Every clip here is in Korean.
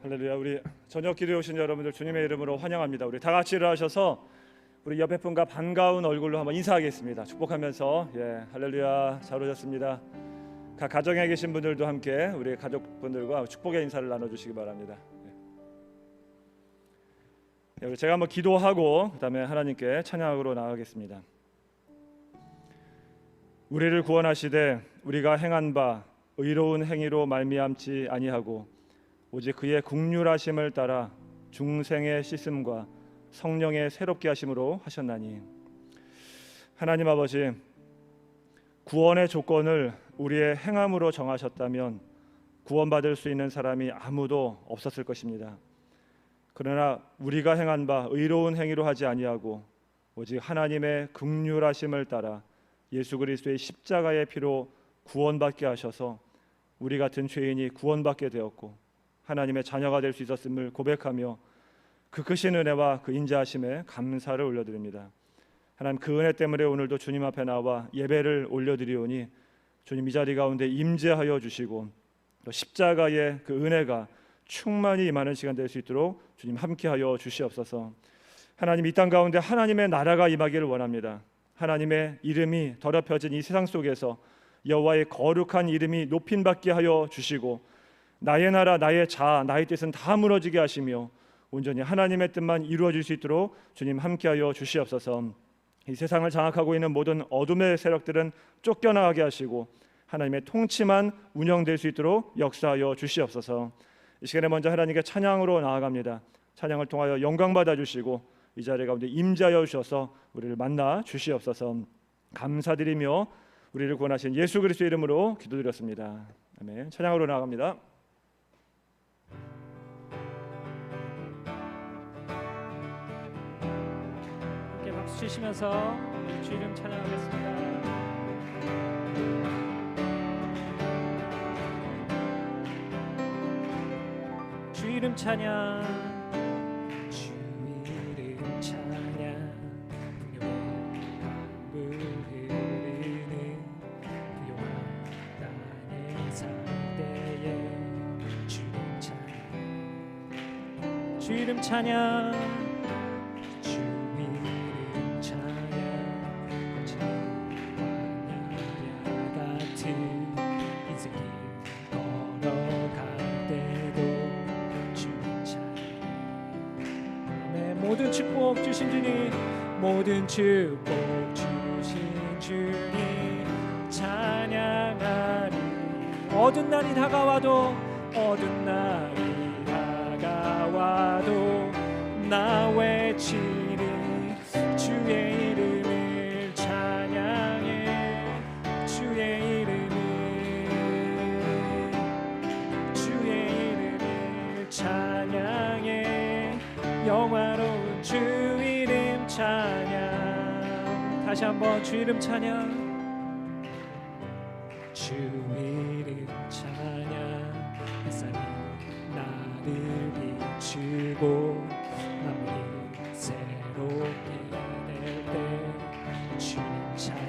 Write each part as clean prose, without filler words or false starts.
할렐루야. 우리 저녁 기도에 오신 여러분들 주님의 이름으로 환영합니다. 우리 다 같이 일어나셔서 우리 옆에 분과 반가운 얼굴로 한번 인사하겠습니다. 축복하면서 할렐루야. 잘 오셨습니다. 각 가정에 계신 분들도 함께 우리 가족분들과 축복의 인사를 나눠주시기 바랍니다. 제가 한번 기도하고 그다음에 하나님께 찬양으로 나아가겠습니다. 우리를 구원하시되 우리가 행한 바 의로운 행위로 말미암지 아니하고 오직 그의 긍휼하심을 따라 중생의 씻음과 성령의 새롭게 하심으로 하셨나니, 하나님 아버지, 구원의 조건을 우리의 행함으로 정하셨다면 구원받을 수 있는 사람이 아무도 없었을 것입니다. 그러나 우리가 행한 바 의로운 행위로 하지 아니하고 오직 하나님의 긍휼하심을 따라 예수 그리스도의 십자가의 피로 구원받게 하셔서 우리 같은 죄인이 구원받게 되었고 하나님의 자녀가 될 수 있었음을 고백하며 그 크신 은혜와 그 인자하심에 감사를 올려드립니다. 하나님, 그 은혜 때문에 오늘도 주님 앞에 나와 예배를 올려드리오니 주님 이 자리 가운데 임재하여 주시고 또 십자가의 그 은혜가 충만히 임하는 시간 될 수 있도록 주님 함께하여 주시옵소서. 하나님, 이 땅 가운데 하나님의 나라가 임하기를 원합니다. 하나님의 이름이 더럽혀진 이 세상 속에서 여호와의 거룩한 이름이 높임받게 하여 주시고 나의 나라, 나의 자아, 나의 뜻은 다 무너지게 하시며 온전히 하나님의 뜻만 이루어질 수 있도록 주님 함께하여 주시옵소서. 이 세상을 장악하고 있는 모든 어둠의 세력들은 쫓겨나가게 하시고 하나님의 통치만 운영될 수 있도록 역사하여 주시옵소서. 이 시간에 먼저 하나님께 찬양으로 나아갑니다. 찬양을 통하여 영광 받아 주시고 이 자리 가운데 임재하여 주셔서 우리를 만나 주시옵소서. 감사드리며 우리를 구원하신 예수 그리스도 이름으로 기도드렸습니다. 아멘. 찬양으로 나아갑니다. 박수 치시면서 주 이름 찬양하겠습니다. 주 이름 찬양, 주 이름 찬양, 강물 흐르는 고요한 땅에 살 때에 주 이름 찬양, 주 이름 찬양, 모든 축복 주신 주님, 모든 축복 주신 주님 찬양하리. 어두운 날이 다가와도 어두운 날이 다가와도 나 외치리 주의 이름을 찬양해. 주의 이름을 찬양해. 영화로운 주 이름 찬양. 다시 한번 주 이름 찬양, 주 이름 찬양. 햇살이 나를 비추고 마음이 새롭게 될 때 주 이름 찬양.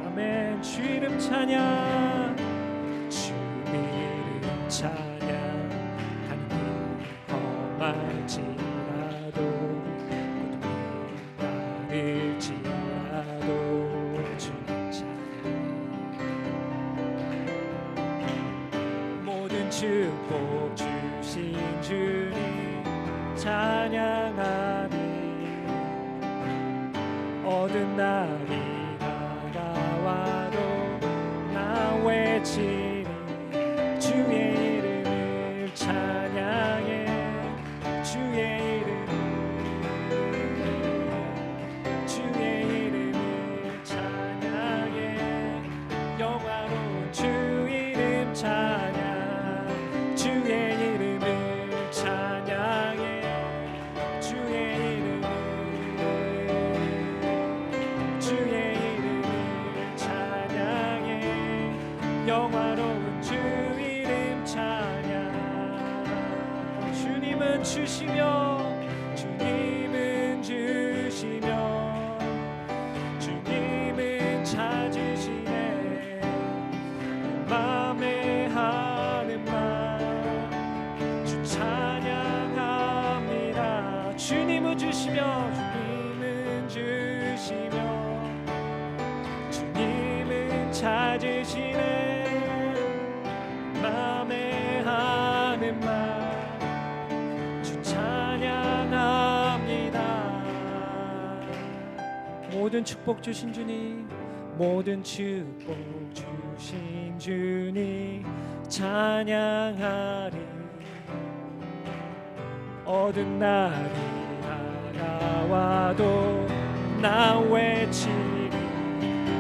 아멘. 주 이름 찬양, 주 이름 찬양. 하늘이 험할지라도 일지라도 주님 찬양. 모든 축복 주신 주님 찬양하리. 어두운 날이 다가와도 나 외치리 주의 이름을 찬양해. 주의 이름 영화로운 주 이름 찬양. 주의 이름을 찬양해. 주의 이름을 찬양해. 영화로운 주 이름 찬양. 주님은 주시며 주님은 주시며 주님은 찾으시네. 맘에 하는 말 주 주시며 주님은 주시며 주님은 찾으시네 맘에 하는 말 주 찬양합니다. 모든 축복 주신 주님 모든 축복 주신 주님 찬양하리. 어두운 날이 다가와도 나 외치리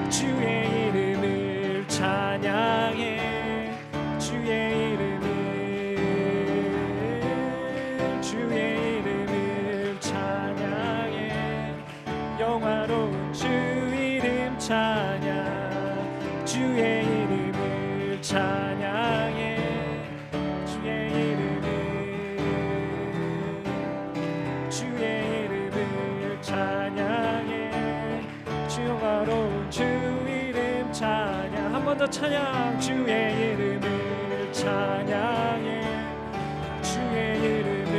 주의 이름을 찬양해 주의 이름을 찬양해 영화로운 주 이름 찬양 주의 이름을 찬양해 주의 이름을 찬양해 주 영화로운 주 이름 찬양 한 번 더 찬양 주의 이름을 찬양해 주의 이름을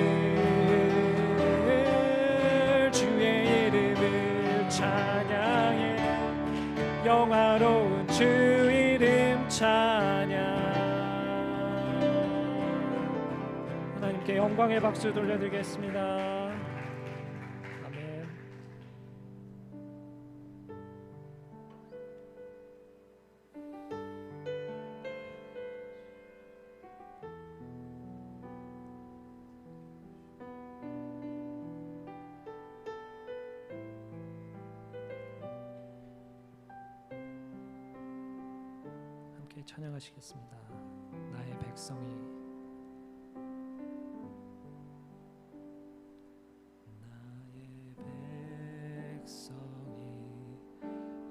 찬양해 영화로운 주 이름 찬양. 하나님께 영광의 박수 돌려드리겠습니다. 아멘. 함께 찬양하시겠습니다. 나의 백성이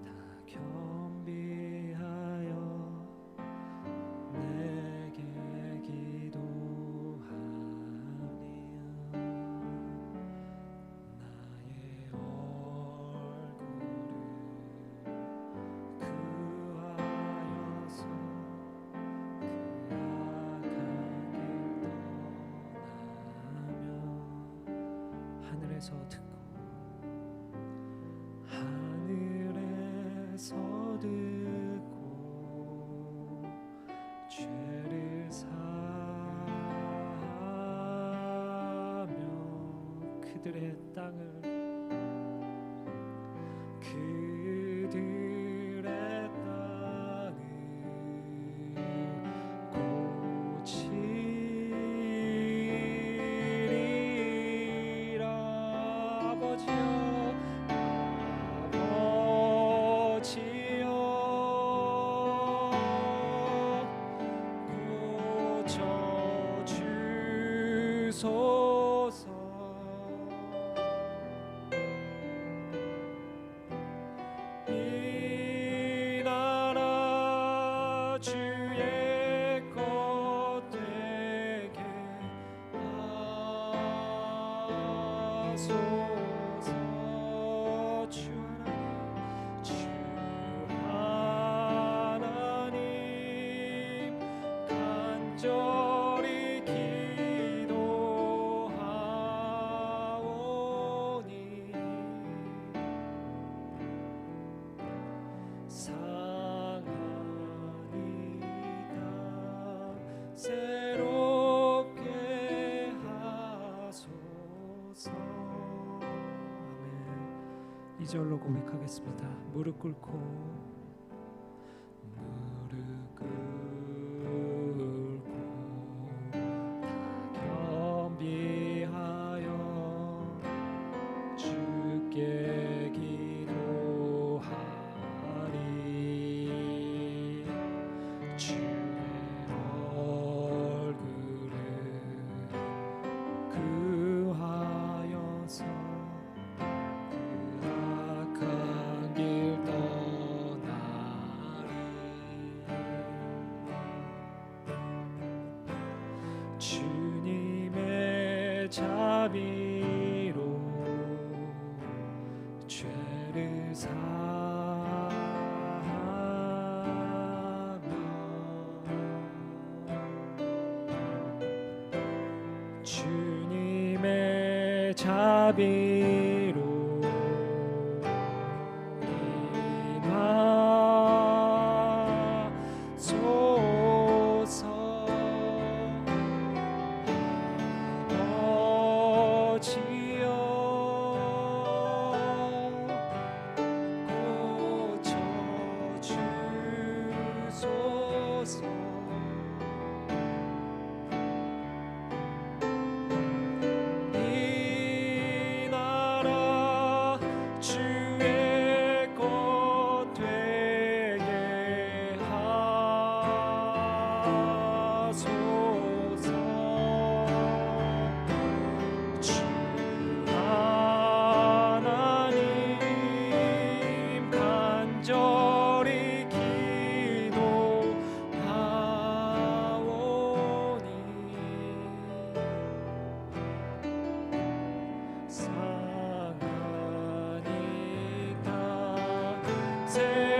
다 겸비하여 내게 기도하니요 나의 얼굴을 그하여서 그 악한 길 떠나며 하늘에서 듣고 죄를 사하며 그들의 땅을 고치리라. 아버지여 주소서. 이 나라 주의 것 되게 하소서. 주 하나님 간절히 기도하오니 상하니다 새롭게 하소서. 아멘. 2절로 고백하겠습니다. 무릎 꿇고 주께 기도하리. 주의 얼굴을 그하여서 그 악한 길 떠나리. 주님의 자비로 죄를 사하며 주님의 자비로 자비로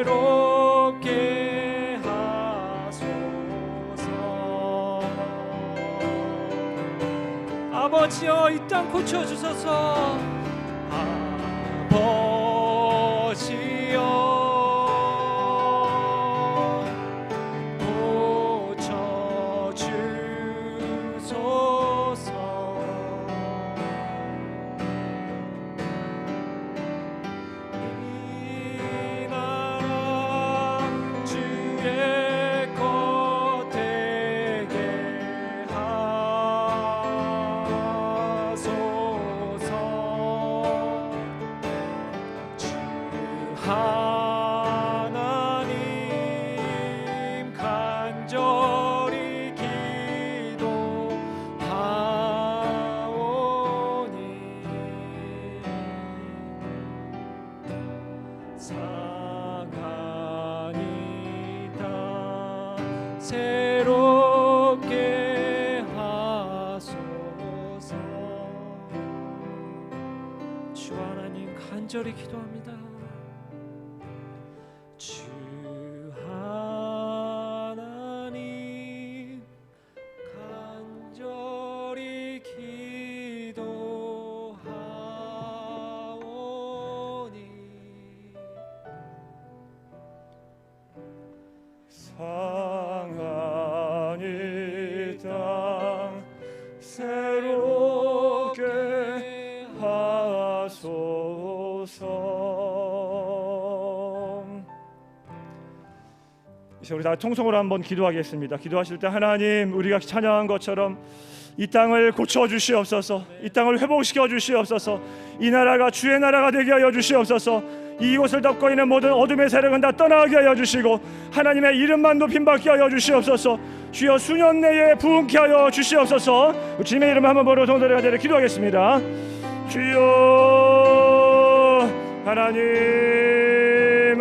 새롭게 하소서. 아버지여, 이 땅 고쳐주소서. 아버지여, 고쳐주소서. 하나님 간절히 기도하오니 상하니다 새롭게 하소서. 주 하나님 간절히 기도합니다. 주 하나님 간절히 기도하오니 상한 이 땅 새롭게 하소서. 이제 우리 다 통성으로 한번 기도하겠습니다. 기도하실 때 하나님, 우리가 찬양한 것처럼 이 땅을 고쳐 주시옵소서. 이 땅을 회복시켜 주시옵소서. 이 나라가 주의 나라가 되게 하여 주시옵소서. 이곳을 덮고 있는 모든 어둠의 세력은 다 떠나게 하여 주시고 하나님의 이름만 높임받게 하여 주시옵소서. 주여 수년 내에 부흥케 하여 주시옵소서. 주님의 이름 한번 보러 성도들과 대를 기도하겠습니다. 주여 하나님,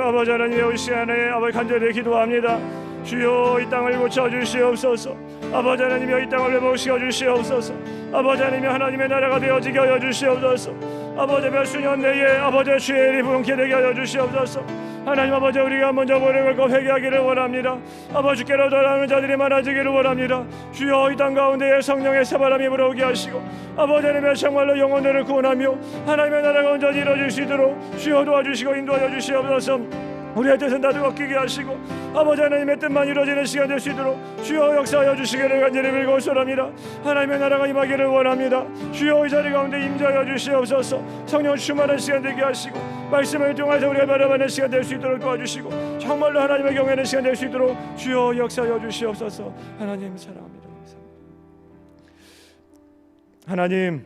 아버지 하나님, 이 시간에 아버지 간절히 기도합니다. 주여 이 땅을 고쳐 주시옵소서. 아버지 하나님여, 이 땅을 회복시켜 주시옵소서. 아버지 하나님여, 하나님의 나라가 되어지게 하여 주시옵소서. 아버지 몇 수년 내에 아버지 주의 일이 부흥케 되게 하여 주시옵소서. 하나님 아버지, 우리가 먼저 고백을 걷고 회개하기를 원합니다. 아버지께로 돌아오는 자들이 많아지기를 원합니다. 주여 이 땅 가운데에 성령의 새바람이 불어오게 하시고 아버지 하나님의 정말로 영혼들을 구원하며 하나님의 나라가 온전히 이루어질 수 있도록 주여 도와주시고 인도하여 주시옵소서. 우리의 뜻은 다 꺾이게 하시고 아버지 하나님의 뜻만 이루어지는 시간 될 수 있도록 주여 역사하여 주시기를 간절히 빌고 소랍니다. 하나님의 나라가 임하기를 원합니다. 주여 이 자리 가운데 임재하여 주시옵소서. 성령 충만한 시간 되게 하시고 말씀을 통해서 우리가 바라보는 시간 될 수 있도록 도와주시고 정말로 하나님의 경외하는 시간 될 수 있도록 주여 역사하여 주시옵소서. 하나님 사랑합니다. 하나님,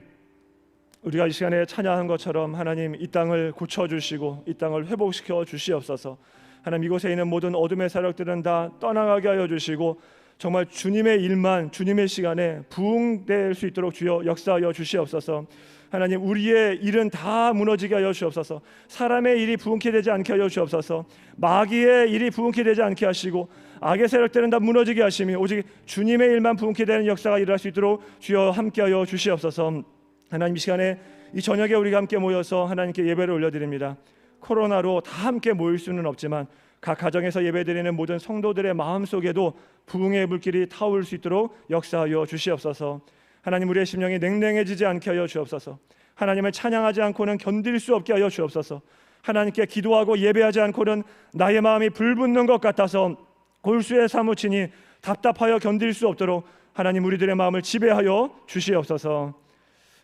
우리가 이 시간에 찬양한 것처럼 하나님 이 땅을 고쳐주시고 이 땅을 회복시켜 주시옵소서. 하나님 이곳에 있는 모든 어둠의 세력들은 다 떠나가게 하여 주시고 정말 주님의 일만 주님의 시간에 부흥될 수 있도록 주여 역사하여 주시옵소서. 하나님 우리의 일은 다 무너지게 하여 주옵소서. 사람의 일이 부흥케 되지 않게 하여 주옵소서. 마귀의 일이 부흥케 되지 않게 하시고 악의 세력들은 다 무너지게 하시며 오직 주님의 일만 부흥케 되는 역사가 일어날 수 있도록 주여 함께하여 주시옵소서. 하나님 이 시간에 이 저녁에 우리가 함께 모여서 하나님께 예배를 올려드립니다. 코로나로 다 함께 모일 수는 없지만 각 가정에서 예배드리는 모든 성도들의 마음속에도 부흥의 물길이 타올 수 있도록 역사하여 주시옵소서. 하나님 우리의 심령이 냉랭해지지 않게 하여 주옵소서. 하나님을 찬양하지 않고는 견딜 수 없게 하여 주옵소서. 하나님께 기도하고 예배하지 않고는 나의 마음이 불붙는 것 같아서 골수에 사무치니 답답하여 견딜 수 없도록 하나님 우리들의 마음을 지배하여 주시옵소서.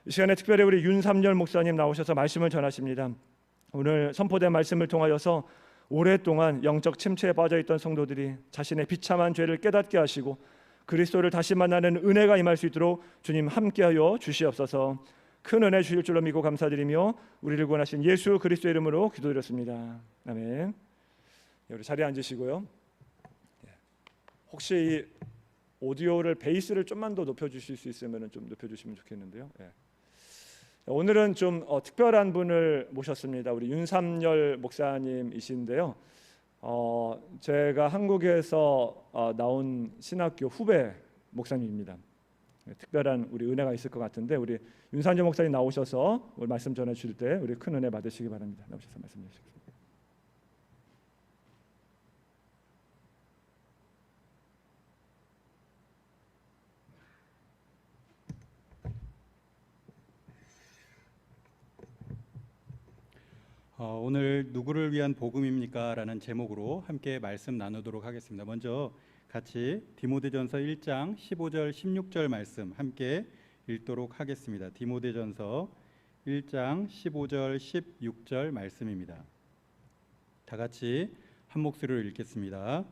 이 시간에 특별히 우리 윤삼열 목사님 나오셔서 말씀을 전하십니다. 오늘 선포된 말씀을 통하여서 오랫동안 영적 침체에 빠져있던 성도들이 자신의 비참한 죄를 깨닫게 하시고 그리스도를 다시 만나는 은혜가 임할 수 있도록 주님 함께하여 주시옵소서. 큰 은혜 주실 줄로 믿고 감사드리며 우리를 구원하신 예수 그리스도 이름으로 기도드렸습니다. 아멘. 우리 자리에 앉으시고요. 혹시 이 오디오를 베이스를 좀만 더 높여주실 수 있으면 좀 높여주시면 좋겠는데요. 오늘은 좀 특별한 분을 모셨습니다. 우리 윤삼열 목사님이신데요. 제가 한국에서 나온 신학교 후배 목사님입니다. 특별한 우리 은혜가 있을 것 같은데 우리 윤삼열 목사님 나오셔서 오늘 말씀 전해 주실 때 우리 큰 은혜 받으시기 바랍니다. 나오셔서 말씀 주시겠습니다. 오늘 누구를 위한 복음입니까? 라는 제목으로 함께 말씀 나누도록 하겠습니다. 먼저 같이 디모데전서 1장 15절 16절 말씀 함께 읽도록 하겠습니다. 디모데전서 1장 15절 16절 말씀입니다. 다 같이 한 목소리로 읽겠습니다.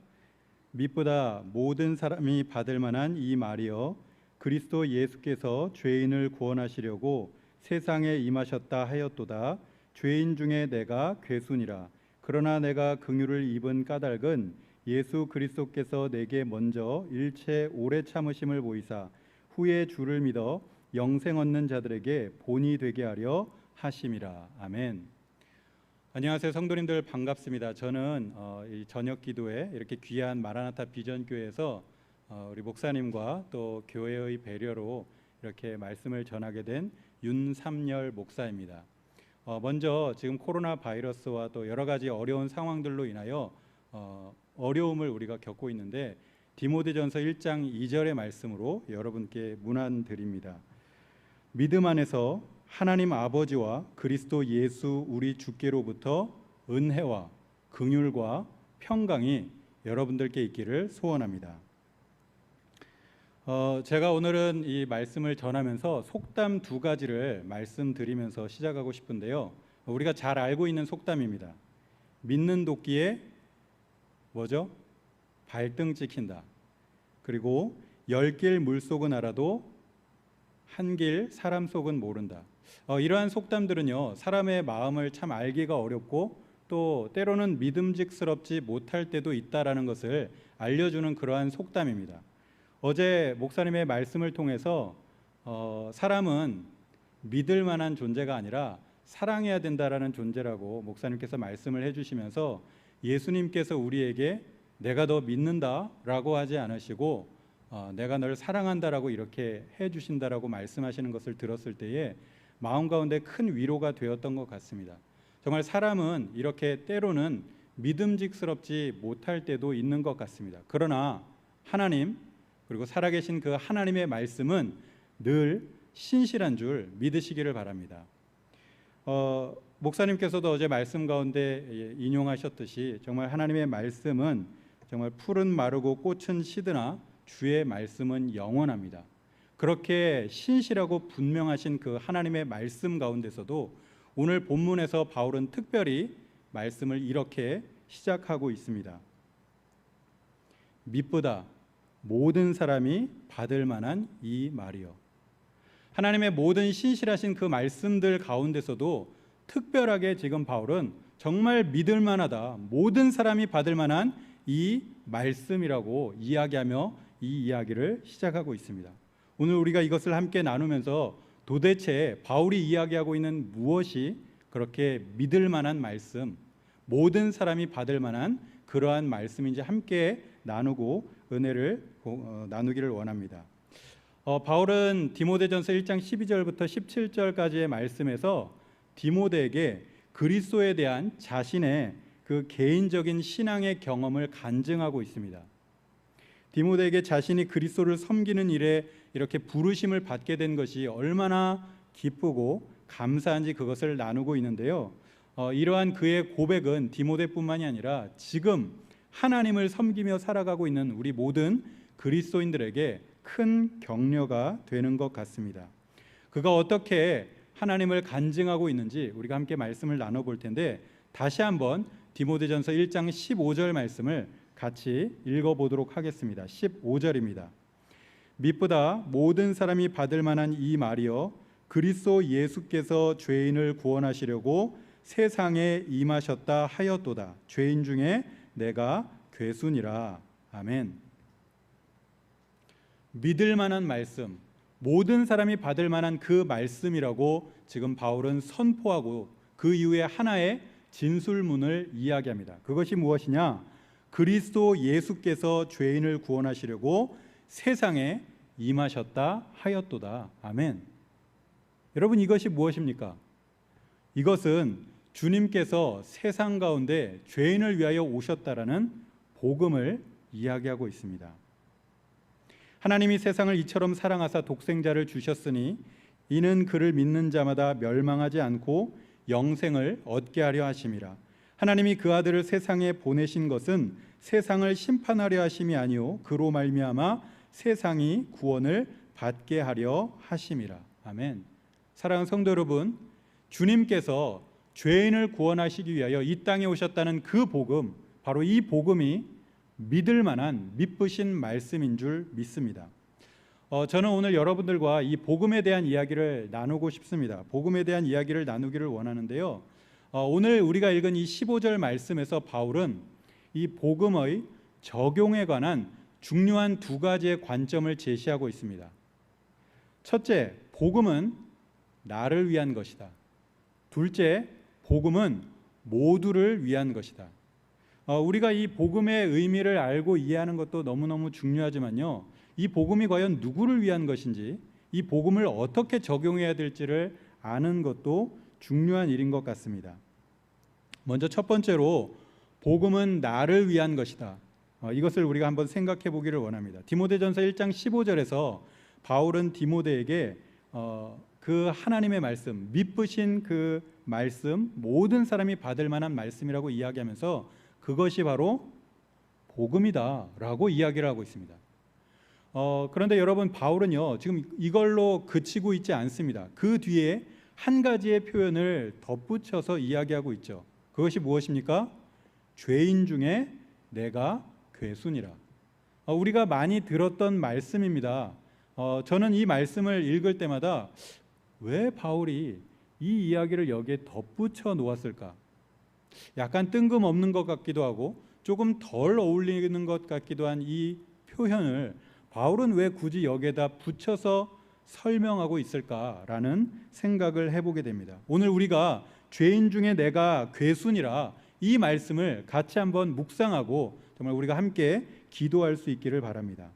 밑보다 모든 사람이 받을 만한 이 말이여 그리스도 예수께서 죄인을 구원하시려고 세상에 임하셨다 하였도다. 죄인 중에 내가 괴순이라. 그러나 내가 긍휼을 입은 까닭은 예수 그리스도께서 내게 먼저 일체 오래 참으심을 보이사 후에 주를 믿어 영생 얻는 자들에게 본이 되게 하려 하심이라. 아멘. 안녕하세요 성도님들, 반갑습니다. 저는 이 저녁 기도에 이렇게 귀한 마라나타 비전교회에서 우리 목사님과 또 교회의 배려로 이렇게 말씀을 전하게 된 윤삼열 목사입니다. 먼저 지금 코로나 바이러스와 또 여러 가지 어려운 상황들로 인하여 어려움을 우리가 겪고 있는데 디모데전서 1장 2절의 말씀으로 여러분께 문안드립니다. 믿음 안에서 하나님 아버지와 그리스도 예수 우리 주께로부터 은혜와 긍휼과 평강이 여러분들께 있기를 소원합니다. 제가 오늘은 이 말씀을 전하면서 속담 두 가지를 말씀드리면서 시작하고 싶은데요. 우리가 잘 알고 있는 속담입니다. 믿는 도끼에 뭐죠? 발등 찍힌다. 그리고 10길 물속은 알아도 한 길 사람 속은 모른다. 이러한 속담들은요, 사람의 마음을 참 알기가 어렵고 또 때로는 믿음직스럽지 못할 때도 있다라는 것을 알려주는 그러한 속담입니다. 어제 목사님의 말씀을 통해서 사람은 믿을 만한 존재가 아니라 사랑해야 된다라는 존재라고 목사님께서 말씀을 해주시면서 예수님께서 우리에게 내가 너 믿는다라고 하지 않으시고 내가 널 사랑한다라고 이렇게 해주신다라고 말씀하시는 것을 들었을 때에 마음 가운데 큰 위로가 되었던 것 같습니다. 정말 사람은 이렇게 때로는 믿음직스럽지 못할 때도 있는 것 같습니다. 그러나 하나님 그리고 살아계신 그 하나님의 말씀은 늘 신실한 줄 믿으시기를 바랍니다. 목사님께서도 어제 말씀 가운데 인용하셨듯이 정말 하나님의 말씀은 정말 풀은 마르고 꽃은 시드나 주의 말씀은 영원합니다. 그렇게 신실하고 분명하신 그 하나님의 말씀 가운데서도 오늘 본문에서 바울은 특별히 말씀을 이렇게 시작하고 있습니다. 밑보다 모든 사람이 받을 만한 이 말이요. 하나님의 모든 신실하신 그 말씀들 가운데서도 특별하게 지금 바울은 정말 믿을 만하다, 모든 사람이 받을 만한 이 말씀이라고 이야기하며 이 이야기를 시작하고 있습니다. 오늘 우리가 이것을 함께 나누면서 도대체 바울이 이야기하고 있는 무엇이 그렇게 믿을 만한 말씀, 모든 사람이 받을 만한 그러한 말씀인지 함께 나누고 은혜를 나누기를 원합니다. 바울은 디모데전서 1장 12절부터 17절까지의 말씀에서 디모데에게 그리스도에 대한 자신의 그 개인적인 신앙의 경험을 간증하고 있습니다. 디모데에게 자신이 그리스도를 섬기는 일에 이렇게 부르심을 받게 된 것이 얼마나 기쁘고 감사한지 그것을 나누고 있는데요. 이러한 그의 고백은 디모데뿐만이 아니라 지금 하나님을 섬기며 살아가고 있는 우리 모든 그리스도인들에게 큰 격려가 되는 것 같습니다. 그가 어떻게 하나님을 간증하고 있는지 우리가 함께 말씀을 나눠볼 텐데, 다시 한번 디모데전서 1장 15절 말씀을 같이 읽어보도록 하겠습니다. 15절입니다. mit보다 모든 사람이 받을 만한 이 말이여, 그리스도 예수께서 죄인을 구원하시려고 세상에 임하셨다 하였도다. 죄인 중에 내가 괴순이라. 아멘. 믿을 만한 말씀, 모든 사람이 받을 만한 그 말씀이라고 지금 바울은 선포하고 그 이후에 하나의 진술문을 이야기합니다. 그것이 무엇이냐? 그리스도 예수께서 죄인을 구원하시려고 세상에 임하셨다 하였도다. 아멘. 여러분, 이것이 무엇입니까? 이것은 주님께서 세상 가운데 죄인을 위하여 오셨다라는 복음을 이야기하고 있습니다. 하나님이 세상을 이처럼 사랑하사 독생자를 주셨으니 이는 그를 믿는 자마다 멸망하지 않고 영생을 얻게 하려 하심이라. 하나님이 그 아들을 세상에 보내신 것은 세상을 심판하려 하심이 아니요 그로 말미암아 세상이 구원을 받게 하려 하심이라. 아멘. 사랑하는 성도 여러분, 주님께서 죄인을 구원하시기 위하여 이 땅에 오셨다는 그 복음, 바로 이 복음이 믿을 만한 믿으신 말씀인 줄 믿습니다. 저는 오늘 여러분들과 이 복음에 대한 이야기를 나누고 싶습니다. 복음에 대한 이야기를 나누기를 원하는데요. 오늘 우리가 읽은 이 15절 말씀에서 바울은 이 복음의 적용에 관한 중요한 두 가지의 관점을 제시하고 있습니다. 첫째, 복음은 나를 위한 것이다. 둘째, 복음은 모두를 위한 것이다. 우리가 이 복음의 의미를 알고 이해하는 것도 너무너무 중요하지만요, 이 복음이 과연 누구를 위한 것인지, 이 복음을 어떻게 적용해야 될지를 아는 것도 중요한 일인 것 같습니다. 먼저 첫 번째로 복음은 나를 위한 것이다. 이것을 우리가 한번 생각해 보기를 원합니다. 디모데전서 1장 15절에서 바울은 디모데에게 그 하나님의 말씀, 믿으신 그 말씀, 모든 사람이 받을 만한 말씀이라고 이야기하면서 그것이 바로 복음이다 라고 이야기를 하고 있습니다. 그런데 여러분, 바울은요 지금 이걸로 그치고 있지 않습니다. 그 뒤에 한 가지의 표현을 덧붙여서 이야기하고 있죠. 그것이 무엇입니까? 죄인 중에 내가 괴순이라. 우리가 많이 들었던 말씀입니다. 저는 이 말씀을 읽을 때마다 왜 바울이 이 이야기를 여기에 덧붙여 놓았을까? 약간 뜬금없는 것 같기도 하고 조금 덜 어울리는 것 같기도 한 이 표현을 바울은 왜 굳이 여기에다 붙여서 설명하고 있을까라는 생각을 해보게 됩니다. 오늘 우리가 죄인 중에 내가 괴순이라 이 말씀을 같이 한번 묵상하고 정말 우리가 함께 기도할 수 있기를 바랍니다.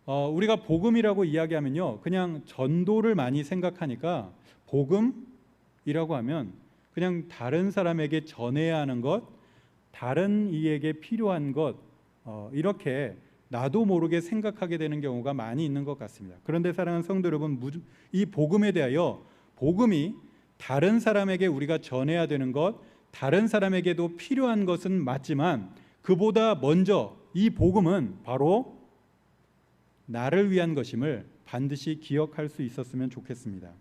우리가 복음이라고 이야기하면요 그냥 전도를 많이 생각하니까 복음이라고 하면 그냥 다른 사람에게 전해야 하는 것, 다른 이에게 필요한 것, 이렇게 나도 모르게 생각하게 되는 경우가 많이 있는 것 같습니다. 그런데 사랑하는 성도 여러분, 이 복음에 대하여 복음이 다른 사람에게 우리가 전해야 되는 것, 다른 사람에게도 필요한 것은 맞지만 그보다 먼저 이 복음은 바로 나를 위한 것임을 반드시 기억할 수 있었으면 좋겠습니다.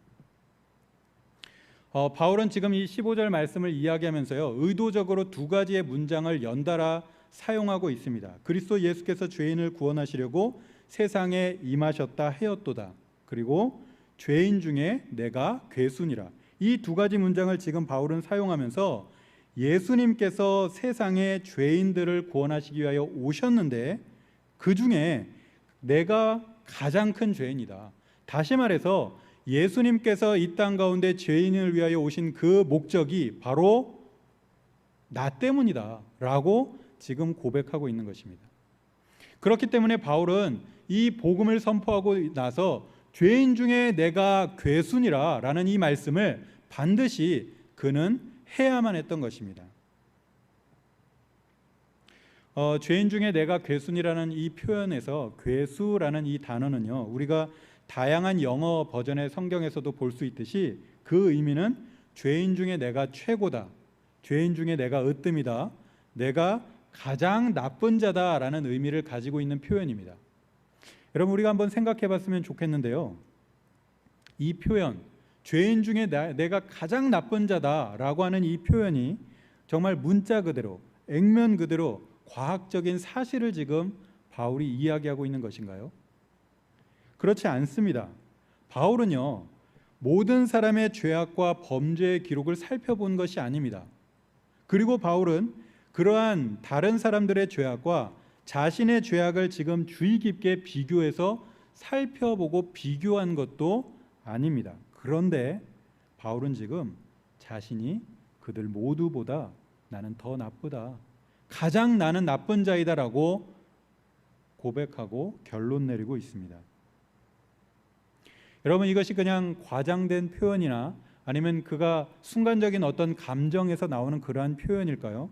바울은 지금 이 15절 말씀을 이야기하면서요 의도적으로 두 가지의 문장을 연달아 사용하고 있습니다. 그리스도 예수께서 죄인을 구원하시려고 세상에 임하셨다 하였도다. 그리고 죄인 중에 내가 괴순이라. 이 두 가지 문장을 지금 바울은 사용하면서 예수님께서 세상의 죄인들을 구원하시기 위하여 오셨는데 그 중에 내가 가장 큰 죄인이다. 다시 말해서 예수님께서 이 땅 가운데 죄인을 위하여 오신 그 목적이 바로 나 때문이다 라고 지금 고백하고 있는 것입니다. 그렇기 때문에 바울은 이 복음을 선포하고 나서 죄인 중에 내가 괴순이라 라는 이 말씀을 반드시 그는 해야만 했던 것입니다. 죄인 중에 내가 괴순이라는 이 표현에서 괴수라는 이 단어는요 우리가 다양한 영어 버전의 성경에서도 볼 수 있듯이 그 의미는 죄인 중에 내가 최고다, 죄인 중에 내가 으뜸이다, 내가 가장 나쁜 자다라는 의미를 가지고 있는 표현입니다. 여러분, 우리가 한번 생각해 봤으면 좋겠는데요, 이 표현, 죄인 중에 내가 가장 나쁜 자다라고 하는 이 표현이 정말 문자 그대로, 액면 그대로 과학적인 사실을 지금 바울이 이야기하고 있는 것인가요? 그렇지 않습니다. 바울은요, 모든 사람의 죄악과 범죄의 기록을 살펴본 것이 아닙니다. 그리고 바울은 그러한 다른 사람들의 죄악과 자신의 죄악을 지금 주의 깊게 비교해서 살펴보고 비교한 것도 아닙니다. 그런데 바울은 지금 자신이 그들 모두보다 나는 더 나쁘다, 가장 나는 나쁜 자이다라고 고백하고 결론 내리고 있습니다. 여러분, 이것이 그냥 과장된 표현이나 아니면 그가 순간적인 어떤 감정에서 나오는 그러한 표현일까요?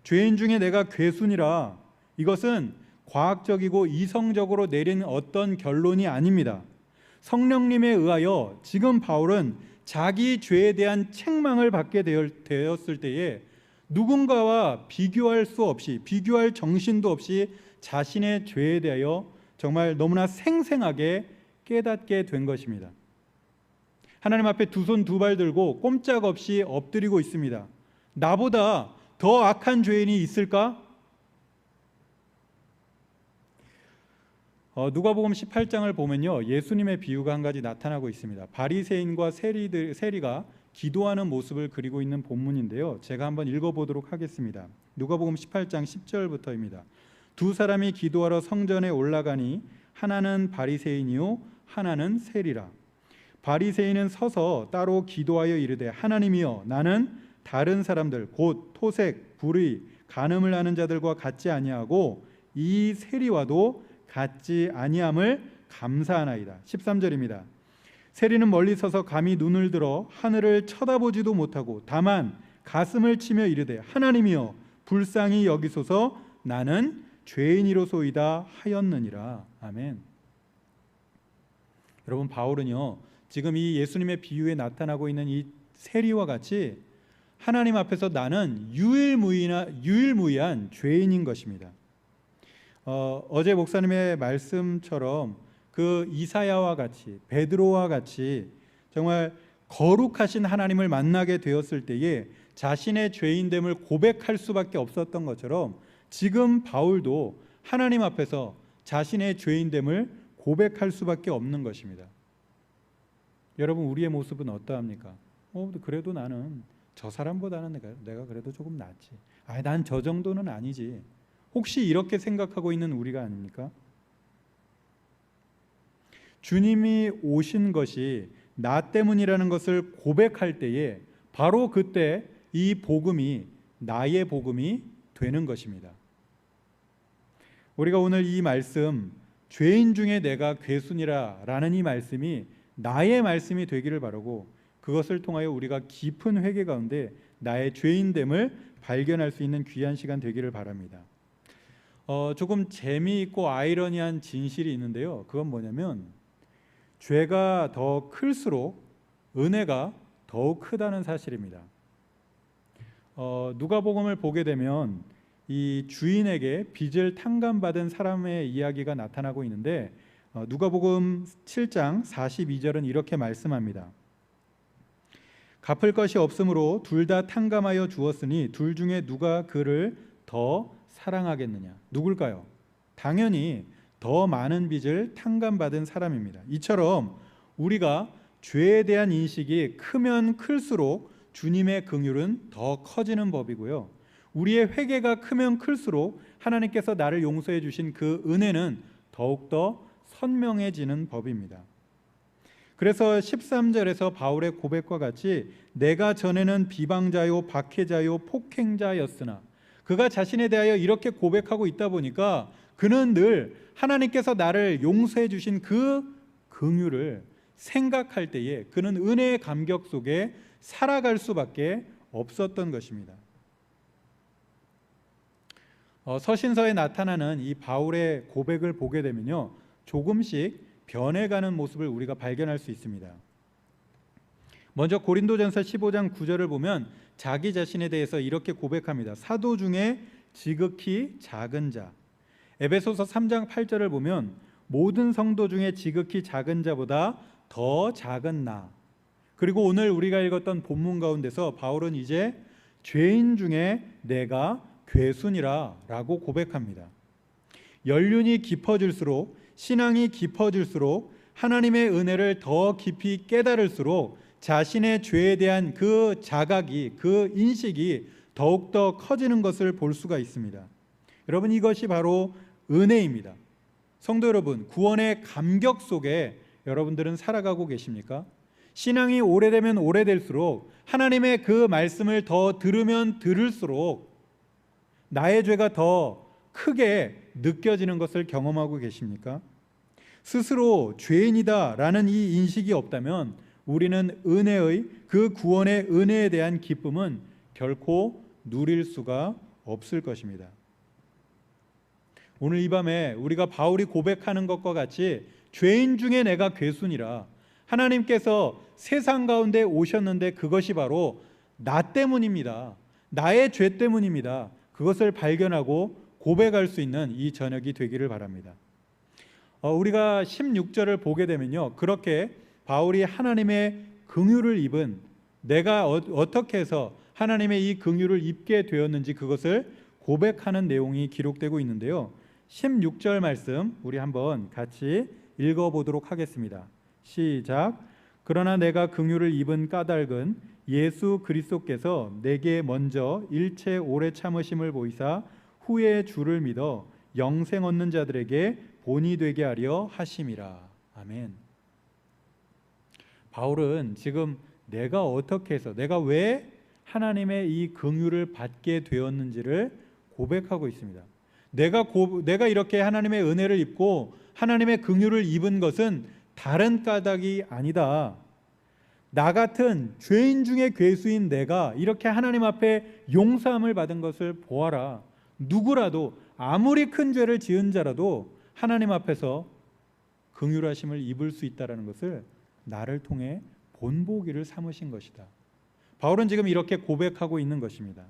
죄인 중에 내가 괴순이라, 이것은 과학적이고 이성적으로 내린 어떤 결론이 아닙니다. 성령님에 의하여 지금 바울은 자기 죄에 대한 책망을 받게 되었을 때에 누군가와 비교할 수 없이, 비교할 정신도 없이 자신의 죄에 대하여 정말 너무나 생생하게 깨닫게 된 것입니다. 하나님 앞에 두 손 두 발 들고 꼼짝없이 엎드리고 있습니다. 나보다 더 악한 죄인이 있을까? 누가복음 18장을 보면요, 예수님의 비유가 한 가지 나타나고 있습니다. 바리새인과 세리가 기도하는 모습을 그리고 있는 본문인데요, 제가 한번 읽어보도록 하겠습니다. 누가복음 18장 10절부터입니다. 두 사람이 기도하러 성전에 올라가니 하나는 바리새인이요 하나는 세리라. 바리새인은 서서 따로 기도하여 이르되, 하나님이여, 나는 다른 사람들 곧 토색, 불의, 간음을 하는 자들과 같지 아니하고 이 세리와도 같지 아니함을 감사하나이다. 13절입니다. 세리는 멀리 서서 감히 눈을 들어 하늘을 쳐다보지도 못하고 다만 가슴을 치며 이르되, 하나님이여, 불쌍히 여기소서, 나는 죄인이로소이다 하였느니라. 아멘. 여러분, 바울은요, 지금 이 예수님의 비유에 나타나고 있는 이 세리와 같이 하나님 앞에서 나는 유일무이한 죄인인 것입니다. 어제 목사님의 말씀처럼 그 이사야와 같이, 베드로와 같이 정말 거룩하신 하나님을 만나게 되었을 때에 자신의 죄인됨을 고백할 수밖에 없었던 것처럼 지금 바울도 하나님 앞에서 자신의 죄인됨을 고백할 수밖에 없는 것입니다. 여러분, 우리의 모습은 어떠합니까? 그래도 나는 저 사람보다는 내가 그래도 조금 낫지. 난 저 정도는 아니지. 혹시 이렇게 생각하고 있는 우리가 아닙니까? 주님이 오신 것이 나 때문이라는 것을 고백할 때에 바로 그때 이 복음이 나의 복음이 되는 것입니다. 우리가 오늘 이 말씀, 죄인 중에 내가 괴순이라 라는 이 말씀이 나의 말씀이 되기를 바라고, 그것을 통하여 우리가 깊은 회개 가운데 나의 죄인됨을 발견할 수 있는 귀한 시간 되기를 바랍니다. 조금 재미있고 아이러니한 진실이 있는데요, 그건 뭐냐면 죄가 더 클수록 은혜가 더욱 크다는 사실입니다. 누가복음을 보게 되면 이 주인에게 빚을 탕감받은 사람의 이야기가 나타나고 있는데, 누가복음 7장 42절은 이렇게 말씀합니다. 갚을 것이 없으므로 둘 다 탕감하여 주었으니 둘 중에 누가 그를 더 사랑하겠느냐? 누굴까요? 당연히 더 많은 빚을 탕감받은 사람입니다. 이처럼 우리가 죄에 대한 인식이 크면 클수록 주님의 긍휼은 더 커지는 법이고요, 우리의 회개가 크면 클수록 하나님께서 나를 용서해 주신 그 은혜는 더욱더 선명해지는 법입니다. 그래서 13절에서 바울의 고백과 같이 내가 전에는 비방자요 박해자요 폭행자였으나, 그가 자신에 대하여 이렇게 고백하고 있다 보니까 그는 늘 하나님께서 나를 용서해 주신 그 긍휼을 생각할 때에 그는 은혜의 감격 속에 살아갈 수밖에 없었던 것입니다. 서신서에 나타나는 이 바울의 고백을 보게 되면요, 조금씩 변해가는 모습을 우리가 발견할 수 있습니다. 먼저 고린도전서 15장 9절을 보면 자기 자신에 대해서 이렇게 고백합니다. 사도 중에 지극히 작은 자. 에베소서 3장 8절을 보면 모든 성도 중에 지극히 작은 자보다 더 작은 나. 그리고 오늘 우리가 읽었던 본문 가운데서 바울은 이제 죄인 중에 내가 괴순이라 라고 고백합니다. 연륜이 깊어질수록, 신앙이 깊어질수록, 하나님의 은혜를 더 깊이 깨달을수록 자신의 죄에 대한 그 자각이, 그 인식이 더욱더 커지는 것을 볼 수가 있습니다. 여러분, 이것이 바로 은혜입니다. 성도 여러분, 구원의 감격 속에 여러분들은 살아가고 계십니까? 신앙이 오래되면 오래될수록, 하나님의 그 말씀을 더 들으면 들을수록 나의 죄가 더 크게 느껴지는 것을 경험하고 계십니까? 스스로 죄인이다 라는 이 인식이 없다면 우리는 은혜의, 그 구원의 은혜에 대한 기쁨은 결코 누릴 수가 없을 것입니다. 오늘 이 밤에 우리가 바울이 고백하는 것과 같이 죄인 중에 내가 괴순이라, 하나님께서 세상 가운데 오셨는데 그것이 바로 나 때문입니다. 나의 죄 때문입니다. 그것을 발견하고 고백할 수 있는 이 저녁이 되기를 바랍니다. 우리가 16절을 보게 되면요, 그렇게 바울이 하나님의 긍휼을 입은, 내가 어떻게 해서 하나님의 이 긍휼을 입게 되었는지 그것을 고백하는 내용이 기록되고 있는데요, 16절 말씀 우리 한번 같이 읽어보도록 하겠습니다. 시작. 그러나 내가 긍휼을 입은 까닭은 예수 그리스도께서 내게 먼저 일체 오래 참으심을 보이사 후에 주를 믿어 영생 얻는 자들에게 본이 되게 하려 하심이라. 아멘. 바울은 지금 내가 어떻게 해서, 내가 왜 하나님의 이 긍휼을 받게 되었는지를 고백하고 있습니다. 내가 이렇게 하나님의 은혜를 입고 하나님의 긍휼을 입은 것은 다른 까닭이 아니다. 나 같은 죄인 중에 괴수인 내가 이렇게 하나님 앞에 용서함을 받은 것을 보아라. 누구라도, 아무리 큰 죄를 지은 자라도 하나님 앞에서 긍휼하심을 입을 수 있다는 것을 나를 통해 본보기를 삼으신 것이다. 바울은 지금 이렇게 고백하고 있는 것입니다.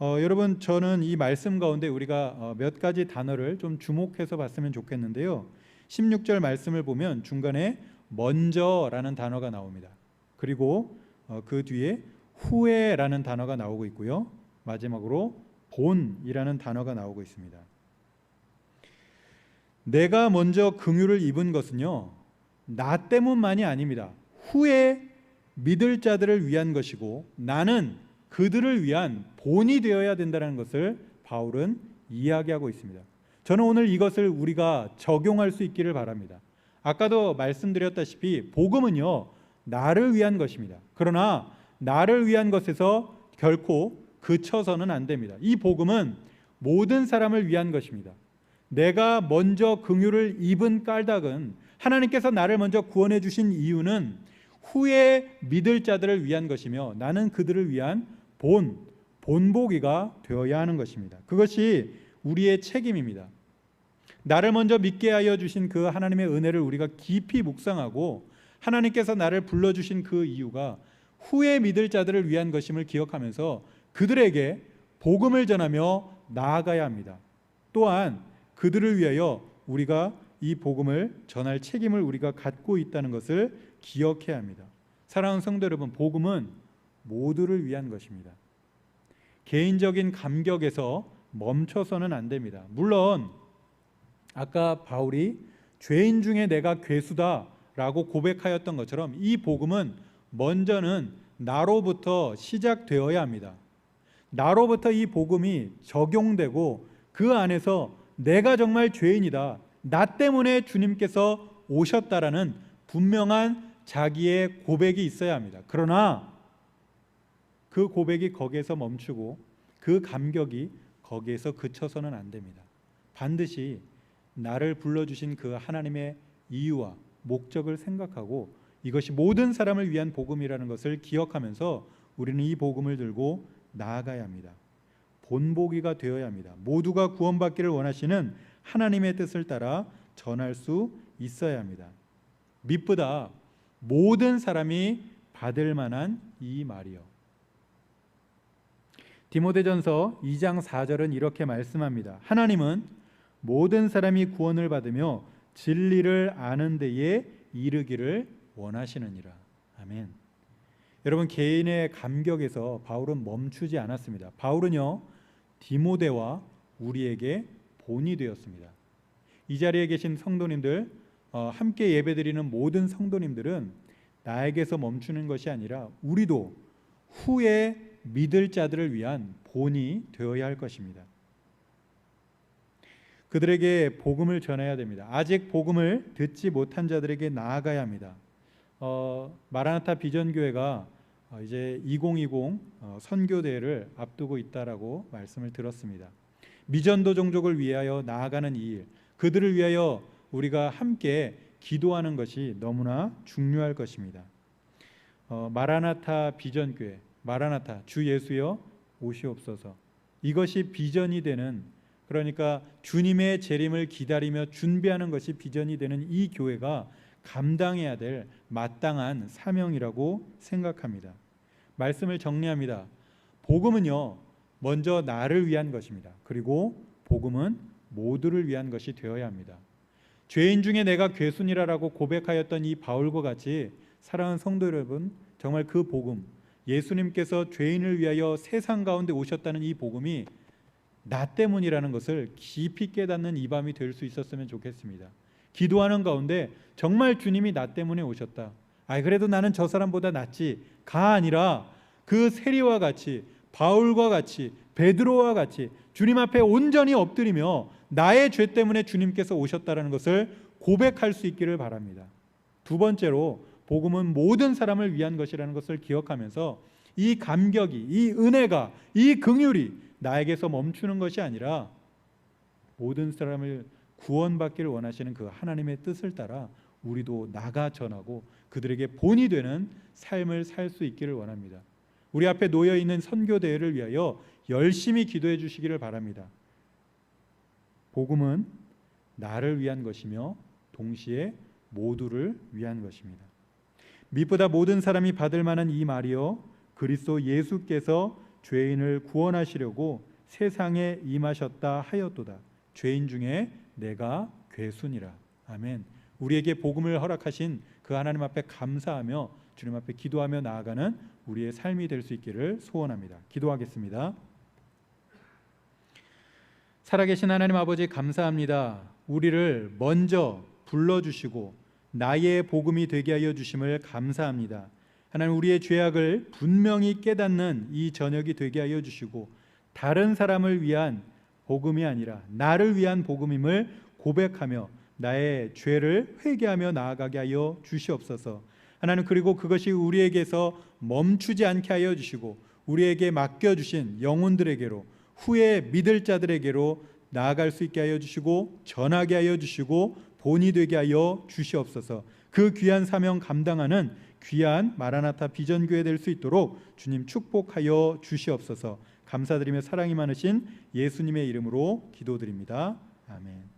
여러분, 저는 이 말씀 가운데 우리가 몇 가지 단어를 좀 주목해서 봤으면 좋겠는데요, 16절 말씀을 보면 중간에 먼저라는 단어가 나옵니다. 그리고 그 뒤에 후에라는 단어가 나오고 있고요, 마지막으로 본이라는 단어가 나오고 있습니다. 내가 먼저 긍휼을 입은 것은요, 나 때문만이 아닙니다. 후에 믿을 자들을 위한 것이고 나는 그들을 위한 본이 되어야 된다는 것을 바울은 이야기하고 있습니다. 저는 오늘 이것을 우리가 적용할 수 있기를 바랍니다. 아까도 말씀드렸다시피 복음은요, 나를 위한 것입니다. 그러나 나를 위한 것에서 결코 그쳐서는 안 됩니다. 이 복음은 모든 사람을 위한 것입니다. 내가 먼저 긍휼을 입은 까닭은, 하나님께서 나를 먼저 구원해 주신 이유는 후에 믿을 자들을 위한 것이며 나는 그들을 위한 본보기가 되어야 하는 것입니다. 그것이 우리의 책임입니다. 나를 먼저 믿게 하여 주신 그 하나님의 은혜를 우리가 깊이 묵상하고 하나님께서 나를 불러주신 그 이유가 후에 믿을 자들을 위한 것임을 기억하면서 그들에게 복음을 전하며 나아가야 합니다. 또한 그들을 위하여 우리가 이 복음을 전할 책임을 우리가 갖고 있다는 것을 기억해야 합니다. 사랑하는 성도 여러분, 복음은 모두를 위한 것입니다. 개인적인 감격에서 멈춰서는 안 됩니다. 물론 아까 바울이 죄인 중에 내가 괴수다 라고 고백하였던 것처럼 이 복음은 먼저는 나로부터 시작되어야 합니다. 나로부터 이 복음이 적용되고 그 안에서 내가 정말 죄인이다, 나 때문에 주님께서 오셨다라는 분명한 자기의 고백이 있어야 합니다. 그러나 그 고백이 거기에서 멈추고 그 감격이 거기에서 그쳐서는 안 됩니다. 반드시 나를 불러주신 그 하나님의 이유와 목적을 생각하고 이것이 모든 사람을 위한 복음이라는 것을 기억하면서 우리는 이 복음을 들고 나아가야 합니다. 본보기가 되어야 합니다. 모두가 구원받기를 원하시는 하나님의 뜻을 따라 전할 수 있어야 합니다. mit보다 모든 사람이 받을 만한 이 말이요. 디모데전서 2장 4절은 이렇게 말씀합니다. 하나님은 모든 사람이 구원을 받으며 진리를 아는 데에 이르기를 원하시느니라. 아멘. 여러분, 개인의 감격에서 바울은 멈추지 않았습니다. 바울은요, 디모데와 우리에게 본이 되었습니다. 이 자리에 계신 성도님들, 함께 예배드리는 모든 성도님들은 나에게서 멈추는 것이 아니라 우리도 후에 믿을 자들을 위한 본이 되어야 할 것입니다. 그들에게 복음을 전해야 됩니다. 아직 복음을 듣지 못한 자들에게 나아가야 합니다. 마라나타 비전교회가 이제 2020 선교대회를 앞두고 있다라고 말씀을 들었습니다. 미전도 종족을 위하여 나아가는 이 일, 그들을 위하여 우리가 함께 기도하는 것이 너무나 중요할 것입니다. 마라나타 비전교회, 마라나타 주 예수여 오시옵소서. 이것이 비전이 되는, 그러니까 주님의 재림을 기다리며 준비하는 것이 비전이 되는 이 교회가 감당해야 될 마땅한 사명이라고 생각합니다. 말씀을 정리합니다. 복음은요, 먼저 나를 위한 것입니다. 그리고 복음은 모두를 위한 것이 되어야 합니다. 죄인 중에 내가 괴순이라고 고백하였던 이 바울과 같이 사랑하는 성도 여러분, 정말 그 복음, 예수님께서 죄인을 위하여 세상 가운데 오셨다는 이 복음이 나 때문이라는 것을 깊이 깨닫는 이 밤이 될 수 있었으면 좋겠습니다. 기도하는 가운데 정말 주님이 나 때문에 오셨다. 그래도 나는 저 사람보다 낫지가 아니라 그 세리와 같이, 바울과 같이, 베드로와 같이 주님 앞에 온전히 엎드리며 나의 죄 때문에 주님께서 오셨다는 것을 고백할 수 있기를 바랍니다. 두 번째로, 복음은 모든 사람을 위한 것이라는 것을 기억하면서 이 감격이, 이 은혜가, 이 긍휼이 나에게서 멈추는 것이 아니라 모든 사람을 구원받기를 원하시는 그 하나님의 뜻을 따라 우리도 나가 전하고 그들에게 본이 되는 삶을 살 수 있기를 원합니다. 우리 앞에 놓여 있는 선교 대회를 위하여 열심히 기도해 주시기를 바랍니다. 복음은 나를 위한 것이며 동시에 모두를 위한 것입니다. mit보다 모든 사람이 받을 만한 이 말이요, 그리스도 예수께서 죄인을 구원하시려고 세상에 임하셨다 하였도다. 죄인 중에 내가 괴순이라. 아멘. 우리에게 복음을 허락하신 그 하나님 앞에 감사하며 주님 앞에 기도하며 나아가는 우리의 삶이 될 수 있기를 소원합니다. 기도하겠습니다. 살아계신 하나님 아버지, 감사합니다. 우리를 먼저 불러주시고 나의 복음이 되게 하여 주심을 감사합니다. 하나님, 우리의 죄악을 분명히 깨닫는 이 저녁이 되게 하여 주시고 다른 사람을 위한 복음이 아니라 나를 위한 복음임을 고백하며 나의 죄를 회개하며 나아가게 하여 주시옵소서. 하나님, 그리고 그것이 우리에게서 멈추지 않게 하여 주시고 우리에게 맡겨주신 영혼들에게로, 후에 믿을 자들에게로 나아갈 수 있게 하여 주시고 전하게 하여 주시고 본이 되게 하여 주시옵소서. 그 귀한 사명 감당하는 귀한 마라나타 비전교회 될 수 있도록 주님 축복하여 주시옵소서. 감사드리며 사랑이 많으신 예수님의 이름으로 기도드립니다. 아멘.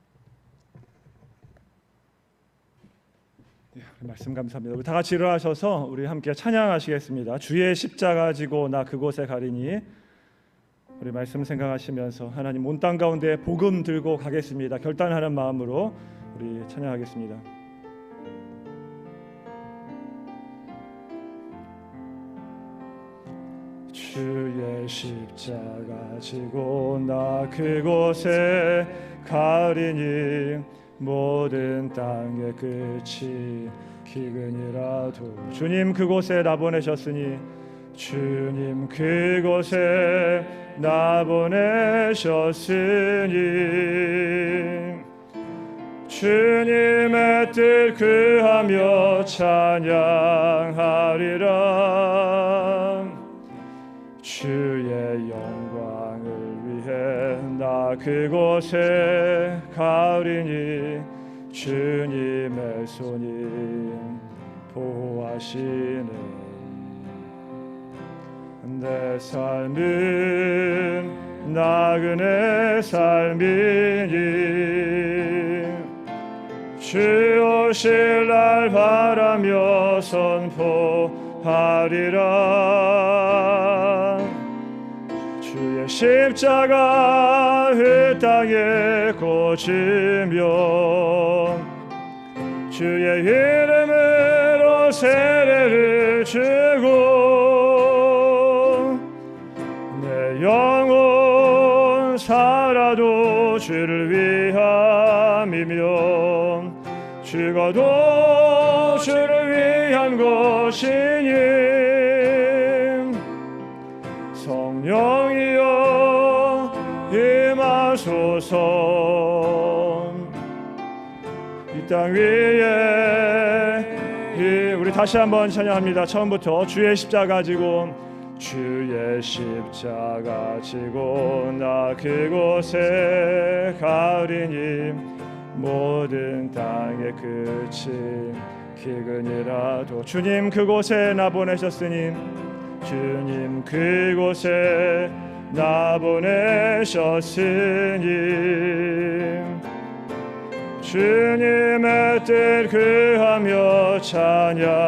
말씀 감사합니다. 우리 다 같이 일어나셔서 우리 함께 찬양하시겠습니다. 주의 십자가 지고 나 그곳에 가리니. 우리 말씀 생각하시면서 하나님 온 땅 가운데 복음 들고 가겠습니다. 결단하는 마음으로 우리 찬양하겠습니다. 주의 십자가 지고 나 그곳에 가리니 모든 땅의 끝이 기근이라도 주님 그곳에 나 보내셨으니 주님 그곳에 나 보내셨으니 주님의 뜻 구하며 찬양하리라. 주의 영광을 위해 나 그곳에 가리니 주님의 손이 보호하시네. 내 삶은 나그네 삶이니 주 오실 날 바라며 선포하리라. 주의 십자가 그 땅에 꽂히며 주의 이름으로 세례를 주고 내 영혼 살아도 주를 위함이며 죽어도 주를 위한 것이니 성령이여 임하소서. 이 땅 위에 우리 다시 한번 찬양합니다. 처음부터 주의 십자가 지고 주의 십자가 지고 나 그곳에 가리니 모든 땅의 끝이 기근이라도 주님 그곳에 나 보내셨으니 주님 그곳에 나 보내셨으니 주님의 뜻 구하며 찬양하리라.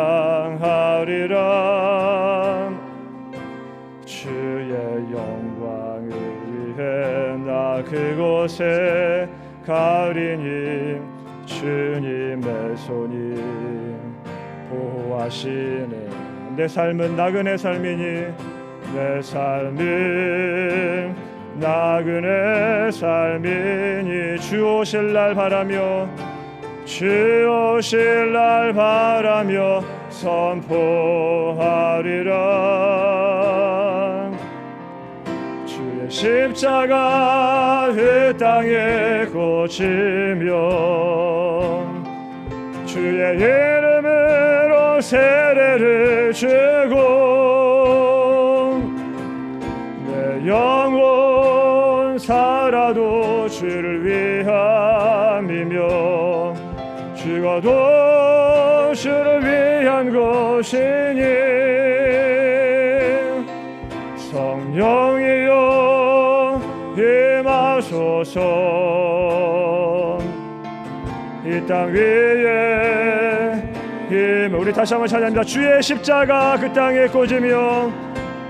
주의 영광을 위해 나 그곳에 가리니 주님의 손이 보호하시네. 내 삶은 나그네 삶이니 내 삶은 나그네 삶이니 주 오실 날 바라며 주 오실 날 바라며 선포하리라. 주의 십자가 그 땅에 꽂히며 주의 이름으로 세례를 주고 내 영혼 살아도 주를 위함이며 죽어도 주를 위한 것이니 성령이여 임하소서. 이 땅 위에 우리 다시 한번 찬양합니다. 주의 십자가 그 땅에 꽂으며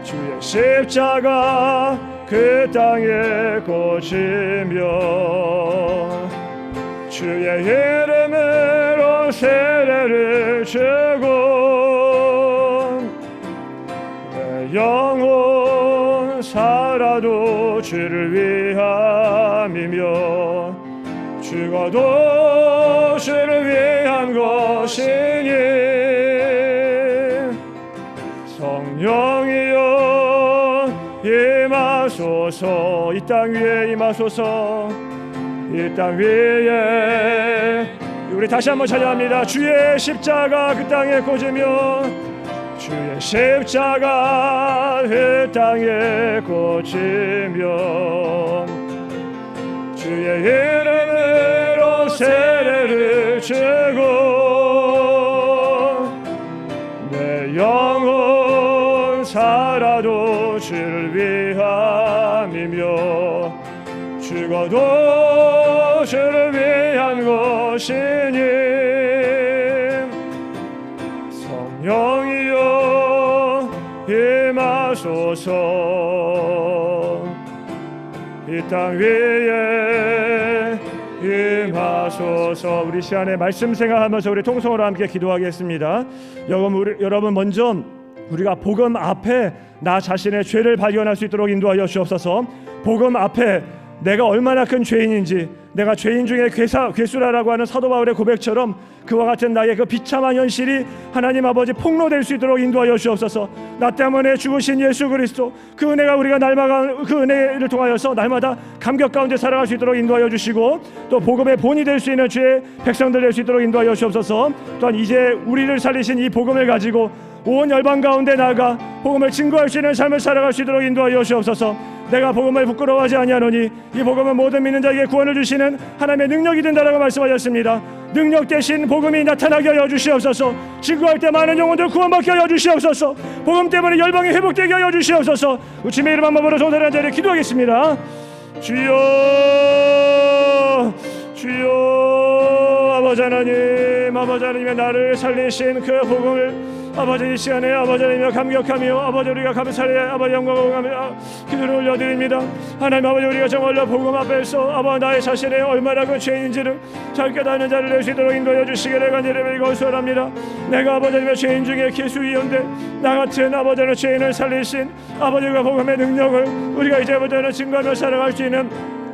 주의 십자가 그 땅에 꽂히며 주의 이름으로 세례를 주고 내 영혼 살아도 주를 위함이며 죽어도 주를 위한 것이니 성령이여 임하소서. 이 땅 위에 임하소서. 이 땅 위에 우리 다시 한번 찬양합니다. 주의 십자가 그 땅에 꽂으며 주의 십자가 그 땅에 꽂히며 주의 이름으로 세례를 주고 내 영혼 살아도 주를 위함이며 죽어도 주를 위한 것이니 성령이여 임하소서. 이 땅 위에 임하소서. 우리 시간에 말씀 생각하면서 우리 통성으로 함께 기도하겠습니다. 여러분 먼저 우리가 복음 앞에 나 자신의 죄를 발견할 수 있도록 인도하여 주옵소서. 복음 앞에 내가 얼마나 큰 죄인인지, 내가 죄인 중에 괴수라라고 하는 사도 바울의 고백처럼 그와 같은 나의 그 비참한 현실이 하나님 아버지 폭로될 수 있도록 인도하여 주옵소서. 나 때문에 죽으신 예수 그리스도 그 은혜가 우리가 날마다 그 은혜를 통하여서 날마다 감격 가운데 살아갈 수 있도록 인도하여 주시고 또 복음의 본이 될 수 있는 주의 백성들 될 수 있도록 인도하여 주옵소서. 또한 이제 우리를 살리신 이 복음을 가지고 온 열방 가운데 나아가 복음을 증거할 수 있는 삶을 살아갈 수 있도록 인도하여 주옵소서. 내가 복음을 부끄러워하지 아니하노니 이 복음은 모든 믿는 자에게 구원을 주시는 하나님의 능력이 된다라고 말씀하셨습니다. 능력 대신 복음이 나타나게 하여 주시옵소서. 증거할 때 많은 영혼들 구원받게 하여 주시옵소서. 복음 때문에 열방이 회복되게 하여 주시옵소서. 주님의 이름 한번으로 손들한 자리에 기도하겠습니다. 주여 주여 아버지 하나님의 나를 살리신 그 복음을 아버지 이 시간에 아버지 하나님의 감격하며 아버지 우리가 감사의 아버지 영광하며 기도를 올려드립니다. 하나님 아버지 우리가 정말로 복음 앞에서 아버지 나의 자신의 얼마나 그 죄인인지를 잘 깨닫는 자를 낼 수 있도록 인도해 주시기를 간절히 거소합니다. 내가 아버지 하나님의 죄인 중에 기수이온데 나 같은 아버지 하나님의 죄인을 살리신 아버지가 복음의 능력을 우리가 이제부터는 증거하며 살아갈 수 있는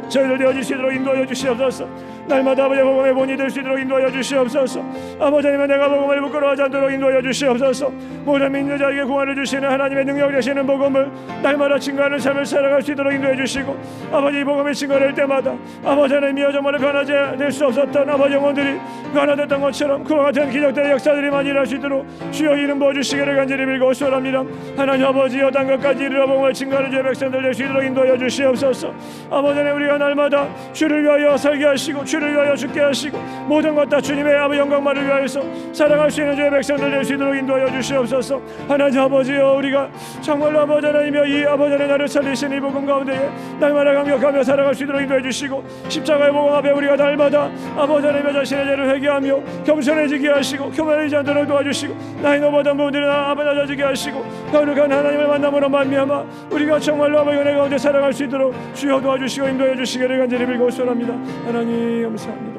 저희들 되어 주시도록 인도하여 주시옵소서. 날마다 아버지 복음의 본이 될 수 있도록 인도하여 주시옵소서. 아버지 하나님 내가 복음을 부끄러워하지 않도록 인도하여 주시옵소서. 모든 믿는 자에게 구원을 주시는 하나님의 능력 되시는 복음을 날마다 증거하는 삶을 살아갈 수 있도록 인도해 주시고 아버지 이 복음의 증거를 때마다 아버지 하나님이여 정말 변하지 될 수 없었던 아버지 영혼들이 변화됐던 것처럼 그와 같은 기적들의 역사들이 많이 일할 수 있도록 주여 이름 부어주시기를 간절히 빌고 소원합니다. 하나님 아버지여 땅 끝까지 이르러 복음을 증거하는 주의 백성들 될 수 있도록 인도하여 주시옵소서. 아버지 하나님 우리가 날마다 주를 위하여 살게 하시고 주를 위하여 죽게 하시고 모든 것 다 주님의 아버지 영광만을 위하여서 살아갈 수 있는 주의 백성들 될 수 있도록 인도하여 주시옵소서. 하나님 아버지여 우리가 정말로 아버지 하나님이여 이 아버지 하나님 나를 살리신 이 복음 가운데에 날마다 감격하며 살아갈 수 있도록 인도해 주시고 십자가의 복음 앞에 우리가 날마다 아버지 하나님의 자신의 죄를 회개하며 겸손해지게 하시고 교만하지 않도록 도와주시고 나의 노보던 부분들을 낮아지게 하시고 거룩한 하나님을 만남으로 말미암아 우리가 정말로 아버지 은혜 가운데 살아갈 수 있도록 주여 도와주시고 인도해 주시기를 간절히 빌고 소원합니다. 하나님 감사합니다.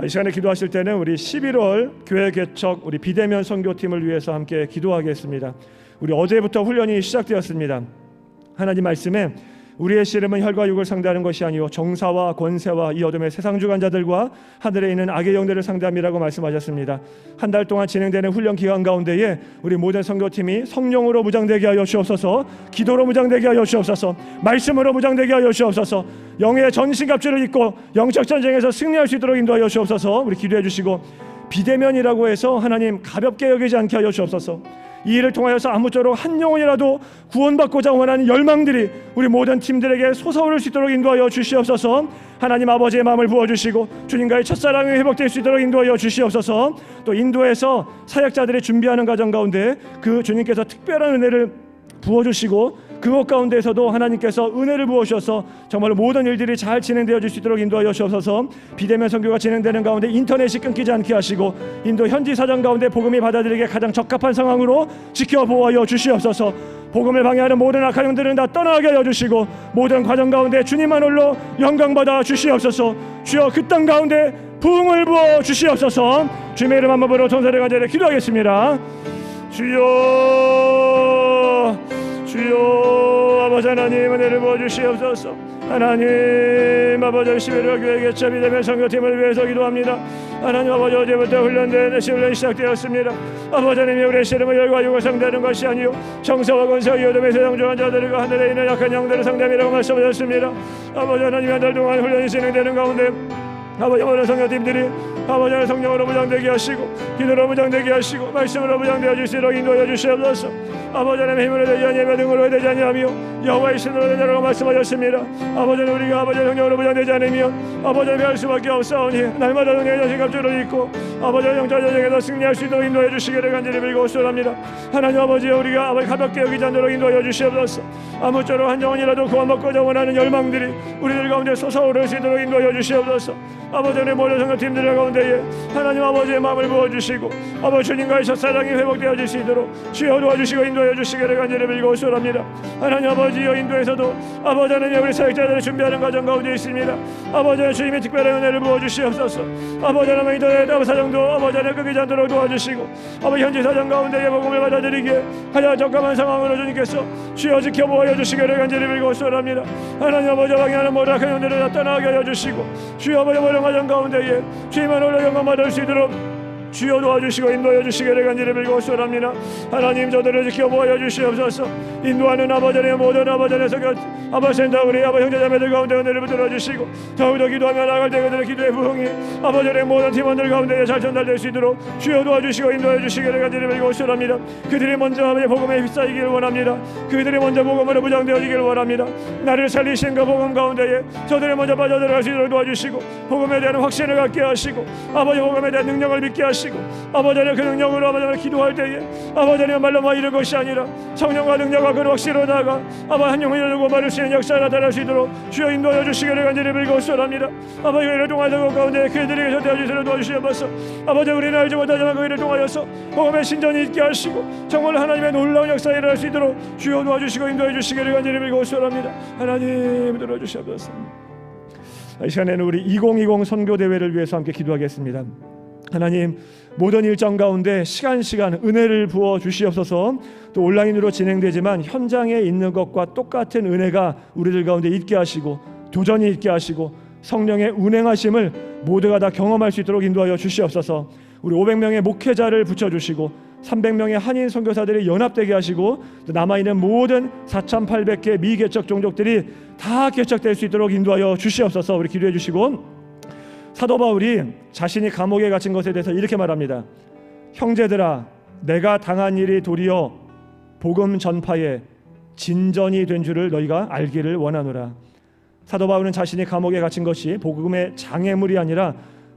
이 시간에 기도하실 때는 우리 11월 교회 개척 우리 비대면 선교팀을 위해서 함께 기도하겠습니다. 우리 어제부터 훈련이 시작되었습니다. 하나님 말씀에 우리의 씨름은 혈과 육을 상대하는 것이 아니요 정사와 권세와 이 어둠의 세상 주관자들과 하늘에 있는 악의 영들을 상대함이라고 말씀하셨습니다. 한 달 동안 진행되는 훈련 기간 가운데에 우리 모든 선교팀이 성령으로 무장되게 하여 주옵소서. 기도로 무장되게 하여 주옵소서. 말씀으로 무장되게 하여 주옵소서. 영의 전신갑주를 입고 영적 전쟁에서 승리할 수 있도록 인도하여 주옵소서. 우리 기도해 주시고 비대면이라고 해서 하나님 가볍게 여기지 않게 하여 주옵소서. 이 일을 통하여서 아무쪼록 한 영혼이라도 구원받고자 원하는 열망들이 우리 모든 팀들에게 솟아오를 수 있도록 인도하여 주시옵소서. 하나님 아버지의 마음을 부어주시고 주님과의 첫사랑이 회복될 수 있도록 인도하여 주시옵소서. 또 인도에서 사역자들이 준비하는 과정 가운데 그 주님께서 특별한 은혜를 부어주시고 그것 가운데에서도 하나님께서 은혜를 부어주셔서 정말 모든 일들이 잘 진행되어 줄 수 있도록 인도하여 주옵소서. 비대면 선교가 진행되는 가운데 인터넷이 끊기지 않게 하시고 인도 현지 사정 가운데 복음이 받아들이기에 가장 적합한 상황으로 지켜보아여 주시옵소서. 복음을 방해하는 모든 악한 영들은 다 떠나게 하여 주시고 모든 과정 가운데 주님만 홀로 영광받아 주시옵소서. 주여 그 땅 가운데 부흥을 부어 주시옵소서. 주님의 이름 한번 부르러 전사를 간절히 기도하겠습니다. 주여 아버지 하나님 은혜를 부어주시옵소서. 하나님 아버지 11월 교회 개척 비대면 선교팀을 위해서 기도합니다. 하나님 아버지 어제부터 훈련된 훈련이 시작되었습니다. 아버지 하나님 우리의 씨름은 혈과 육을 상대하는 것이 아니요 정사와 권세와 이 어둠의 세상 주관자들과 하늘에 있는 약한 영들을 상대함이라고 말씀하셨습니다. 아버지 하나님 한 달 동안 훈련이 진행되는 가운데 아버지 모든 선교팀들이 아버지 하나님 성령으로 무장되게 하시고 기도로 무장되게 하시고 말씀으로 무장되어 주시도록 인도해 주시옵소서. 아버지 하나님 힘으로 되지 아니하며 등으로 되지 아니하며 여호와의 신으로 되자라고 말씀하셨습니다. 아버지 하나님 우리가 아버지 성령으로 무장되지 않으면 아버지 하나님 할 수밖에 없사오니 날마다 은혜의 자신갑주를 입고 아버지 하나님 영적 전쟁에서 승리할 수 있도록 인도해 주시기를 간절히 빌고 소원합니다. 하나님 아버지 우리가 아버지 가볍게 여기지 않도록 인도해 주시옵소서. 아무쪼록 한 영혼이라도 구원받고자 원하는 열망들이 우리들 가운데 솟아오를 수 있도록 인도해 주시옵소서. 아버지 하나님 모든 선교팀들 가운데에 하나님 아버지의 마음을 부어주시고 아버지 주님과의 첫사랑이 회복되어질 수 있도록 주여 도와주시고 인도해 주시기를 간절히 빌고 소원합니다. 하나님 아버지여 인도에서도 아버지 하나님 우리 사역자들을 준비하는 과정 가운데 있습니다. 아버지 하나님 주님의 특별한 은혜를 부어주시옵소서. 아버지 하나님 인터넷 사정도 아버지 하나님 끊기지 않도록 도와주시고 아버지 현지 사정 가운데에 복음을 받아들이기에 가장 적합한 상황으로 주님께서 주여 지켜보아 주시기를 간절히 빌고 소원합니다. 하나님 아버지 방해하는 모든 악한 영들을 다 떠나게 하여 주시고 주여 아버지 모든 과정 가운데에 주님만 홀로 영광 받을 수 있도록 주여 도와주시고 인도해 주시기를 간절히 빌고 소원합니다. 하나님 저들을 지켜보아 주시옵소서. 인도하는 아버지의 모든 아버지의 성교 아버지 센터 우리 아버지 형제자매들 가운데 은혜를 붙들어 주시고 더욱더 기도하며 나아갈 때 그들의 기도의 부흥이 아버지의 모든 팀원들 가운데 잘 전달될 수 있도록 주여 도와주시고 인도해 주시기를 간절히 빌고 소원합니다. 그들이 먼저 아버지 복음에 휩싸이기를 원합니다. 그들이 먼저 복음으로 무장되어지기를 원합니다. 나를 살리신 그 복음 가운데에 저들이 먼저 빠져들어갈 수 있도록 도와주시고 복음에 대한 확신을 갖게 하시고 아버지 복음에 대한 능력을 믿게 하시고 하시고 아버지 하나님 그 능력으로 아버지 하나님 기도할 때에 아버지 하나님 말로만 이룰 것이 아니라 성령과 능력과 그 확신으로 나아가 아버지 한 영혼이 열고 말할 수 있는 역사가 나타날 수 있도록 주여 인도하여 주시기를 간절히 빌고 소원합니다. 아버지 이를 통하여 그 가운데 그들에게 전대하여 주시는 도와주시옵소서. 아버지 우리는 알지 못하지만 그 일을 통하여서 복음의 신전이 있게 하시고 정말 하나님의 놀라운 역사가 일어날 수 있도록 주여 도와주시고 인도해 주시기를 간절히 빌고 소원합니다. 하나님 도와주시옵소서. 이 시간에는 우리 2020 선교대회를 위해서 함께 기도하겠습니다. 하나님 모든 일정 가운데 시간 은혜를 부어 주시옵소서. 또 온라인으로 진행되지만 현장에 있는 것과 똑같은 은혜가 우리들 가운데 있게 하시고 도전이 있게 하시고 성령의 운행하심을 모두가 다 경험할 수 있도록 인도하여 주시옵소서. 우리 500명의 목회자를 붙여주시고 300명의 한인 선교사들이 연합되게 하시고 남아있는 모든 4,800개 미개척 종족들이 다 개척될 수 있도록 인도하여 주시옵소서. 우리 기도해 주시고 사도 바울이 자신이 감옥에 갇힌 것에 대해서 이렇게 말합니다. 형제들아 내가 당한 일이 도리어 복음 전파에 진전이 된 줄을 너희가 알기를 원하노라. 사도 바울은 자신이 감옥에 갇힌 것이 복음의 장애물이 아니라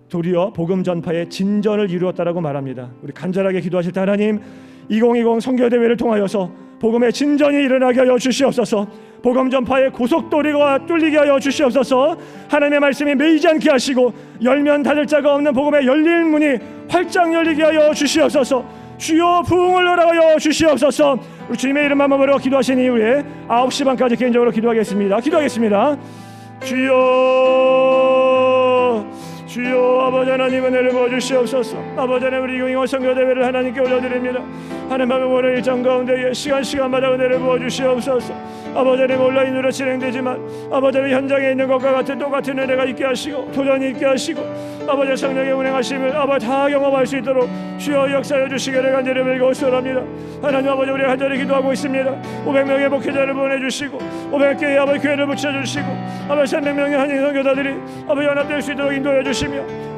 도리어 복음 전파의 진전을 이루었다라고 말합니다. 우리 간절하게 기도하실 때 하나님 2020 선교대회를 통하여서 복음의 진전이 일어나게 하여 주시옵소서. 복음 전파의 고속도리가 뚫리게 하여 주시옵소서. 하나님의 말씀이 매이지 않게 하시고 열면 닫을 자가 없는 복음의 열린 문이 활짝 열리게 하여 주시옵소서. 주여 부흥을 허락하여 주시옵소서. 우리 주님의 이름 한번으로 기도하신 이후에 9시 반까지 개인적으로 기도하겠습니다. 주여 아버지 하나님 은혜를 부어주시옵소서. 아버지 하나님 우리 2020 선교대회를 하나님께 올려드립니다. 하나님 앞에 모든 일정 가운데 시간마다 은혜를 부어주시옵소서. 아버지 하나님 온라인으로 진행되지만 아버지 하나님 현장에 있는 것과 같은 똑같은 은혜가 있게 하시고 도전이 있게 하시고 아버지 성령의 운행하심을 아버지 다 경험할 수 있도록 주여 역사해 주시기를 간절히 빌고 소원합니다. 하나님 아버지 우리가 간절히 기도하고 있습니다. 500명의 목회자를 보내주시고 500개의 아버지 교회를 붙여주시고 아버지 300명의 한인 선교사들이 아버지 연합될 수 있도록 인도해 주시고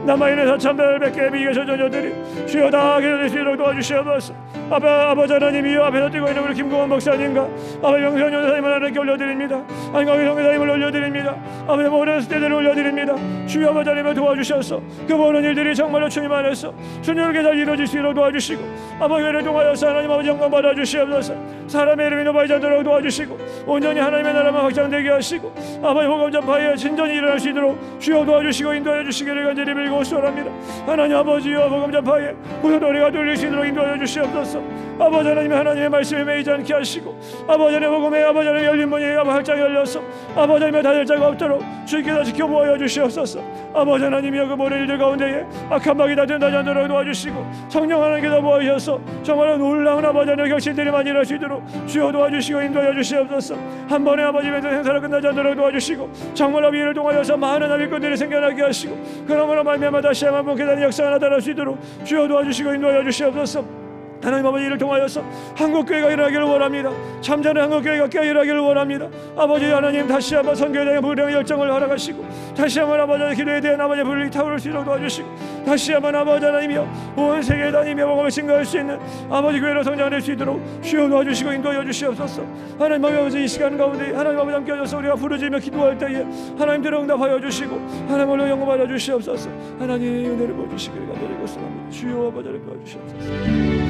남아있는 4,800개의 미개척 종족들이 주여 다 기도될 수 있도록 도와주시옵소서. 아버지 하나님이여 앞에서 뛰고 있는 우리 김구원 목사님과 아버지 명선 여사님을 하나님께 올려드립니다. 안광희 성교사님을 올려드립니다. 아버지 모든 스태들을 올려드립니다. 주여 아버지 하나님을 도와주셔서 그 모든 일들이 정말로 주님 안에서 순조롭게 잘 이루어질 수 있도록 도와주시고 아버지 은혜를 통하여서 하나님 아버지 영광 받아주시옵소서. 사람의 이름이 높아지지 않도록 도와주시고 온전히 하나님의 나라만 확장되게 하시고 아버지 복음 전파에 진전이 일어날 수 있도록 주여 도와주시고 인도해 주시기를 간절히 빌고 소원합니다. 하나님 아버지여 복음 전파에 고소도리가 뚫릴 수 있도록 인도해 주시옵소서. 아버지 하나님 하나님의 말씀에 매이지 않게 하시고 아버지 하나님 복음에 아버지 하나님 열린 문이 활짝 열려서 아버지 하나님의 닫을 자가 없도록 주께서 지켜보아 주시옵소서. 아버지 하나님이여 그 모든 일들 가운데에 악한 막이 다 된다지 않도록 도와주시고 성령 하나님께서 모아주셔서 정말 놀라운 아버지 하나님의 격신들이 많이 일어날 수 있도록 주여 도와주시고 인도해 주시옵소서. 한 번에 아버지 멘토 행사를 끝나지 않도록 도와주시고 정말 아버지 이를 통하여서 많은 아비꾼들이 생겨나게 하시고 그러므로 말미암아 다시 한번 복회되는 역사가 나타날 수 있도록 주여 도와주시고 인도해 주시옵소서. 하나님 아버지 이를 통하여서 한국교회가 일어나기를 원합니다. 참전의 한국교회가 깨어나기를 원합니다. 아버지 하나님 다시 한번 선교에 대한 무량의 열정을 허락하시고 다시 한번 아버지 기도에 대한 아버지 불이 타오를 수 있도록 도와주시고 다시 한번 아버지 하나님이여 온 세계에 다니며 복음을 증거할 수 있는 아버지 교회로 성장할 수 있도록 주여 도와주시고 인도해 주시옵소서. 하나님 아버지 이 시간 가운데 하나님 아버지 함께 하셔서 우리가 부르짖으며 기도할 때에 하나님께로 응답하여 주시고 하나님으로 영광받아 주시옵소서. 하나님 은혜를 보여주시기를 간절히 구원합니다. 주여 아버지를 도와주시옵소서.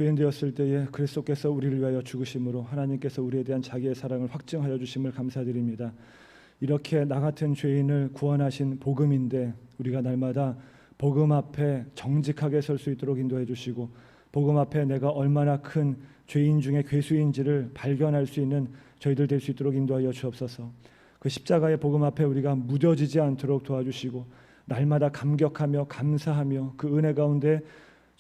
죄인 되었을 때에 그리스도께서 우리를 위하여 죽으심으로 하나님께서 우리에 대한 자기의 사랑을 확증하여 주심을 감사드립니다. 이렇게 나 같은 죄인을 구원하신 복음인데 우리가 날마다 복음 앞에 정직하게 설 수 있도록 인도해 주시고 복음 앞에 내가 얼마나 큰 죄인 중에 괴수인지를 발견할 수 있는 저희들 될 수 있도록 인도하여 주옵소서. 그 십자가의 복음 앞에 우리가 무뎌지지 않도록 도와주시고 날마다 감격하며 감사하며 그 은혜 가운데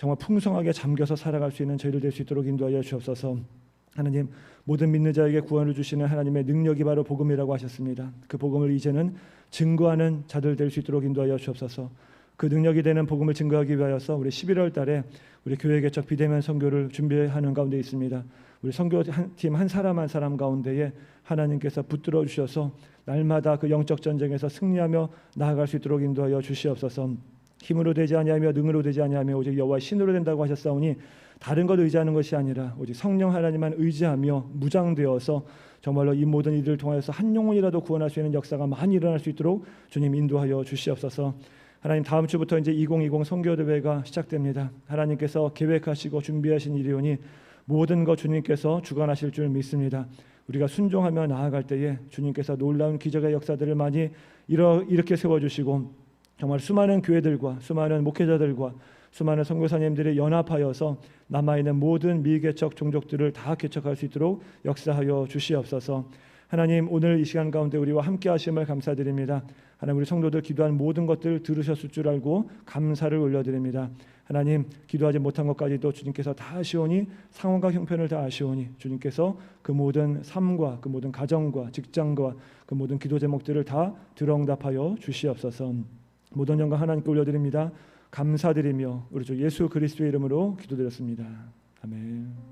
정말 풍성하게 잠겨서 살아갈 수 있는 저희들 될 수 있도록 인도하여 주옵소서. 하나님, 모든 믿는 자에게 구원을 주시는 하나님의 능력이 바로 복음이라고 하셨습니다. 그 복음을 이제는 증거하는 자들 될 수 있도록 인도하여 주옵소서. 그 능력이 되는 복음을 증거하기 위하여서 우리 11월 달에 우리 교회 개척 비대면 선교를 준비하는 가운데 있습니다. 우리 선교팀 한 사람 한 사람 가운데에 하나님께서 붙들어 주셔서 날마다 그 영적 전쟁에서 승리하며 나아갈 수 있도록 인도하여 주시옵소서. 힘으로 되지 아니하며 능으로 되지 아니하며 오직 여호와 신으로 된다고 하셨사오니 다른 것 의지하는 것이 아니라 오직 성령 하나님만 의지하며 무장되어서 정말로 이 모든 이들을 통하여서 한 영혼이라도 구원할 수 있는 역사가 많이 일어날 수 있도록 주님 인도하여 주시옵소서. 하나님, 다음 주부터 이제 2020 선교대회가 시작됩니다. 하나님께서 계획하시고 준비하신 일이오니 모든 것 주님께서 주관하실 줄 믿습니다. 우리가 순종하며 나아갈 때에 주님께서 놀라운 기적의 역사들을 많이 이렇게 세워주시고 정말 수많은 교회들과 수많은 목회자들과 수많은 선교사님들이 연합하여서 남아있는 모든 미개척 종족들을 다 개척할 수 있도록 역사하여 주시옵소서. 하나님, 오늘 이 시간 가운데 우리와 함께 하심을 감사드립니다. 하나님, 우리 성도들 기도한 모든 것들을 들으셨을 줄 알고 감사를 올려드립니다. 하나님, 기도하지 못한 것까지도 주님께서 다 아시오니 상황과 형편을 다 아시오니 주님께서 그 모든 삶과 그 모든 가정과 직장과 그 모든 기도 제목들을 다 들어응답하여 주시옵소서. 모든 영광 하나님께 올려드립니다. 감사드리며 우리 주 예수 그리스도의 이름으로 기도드렸습니다. 아멘.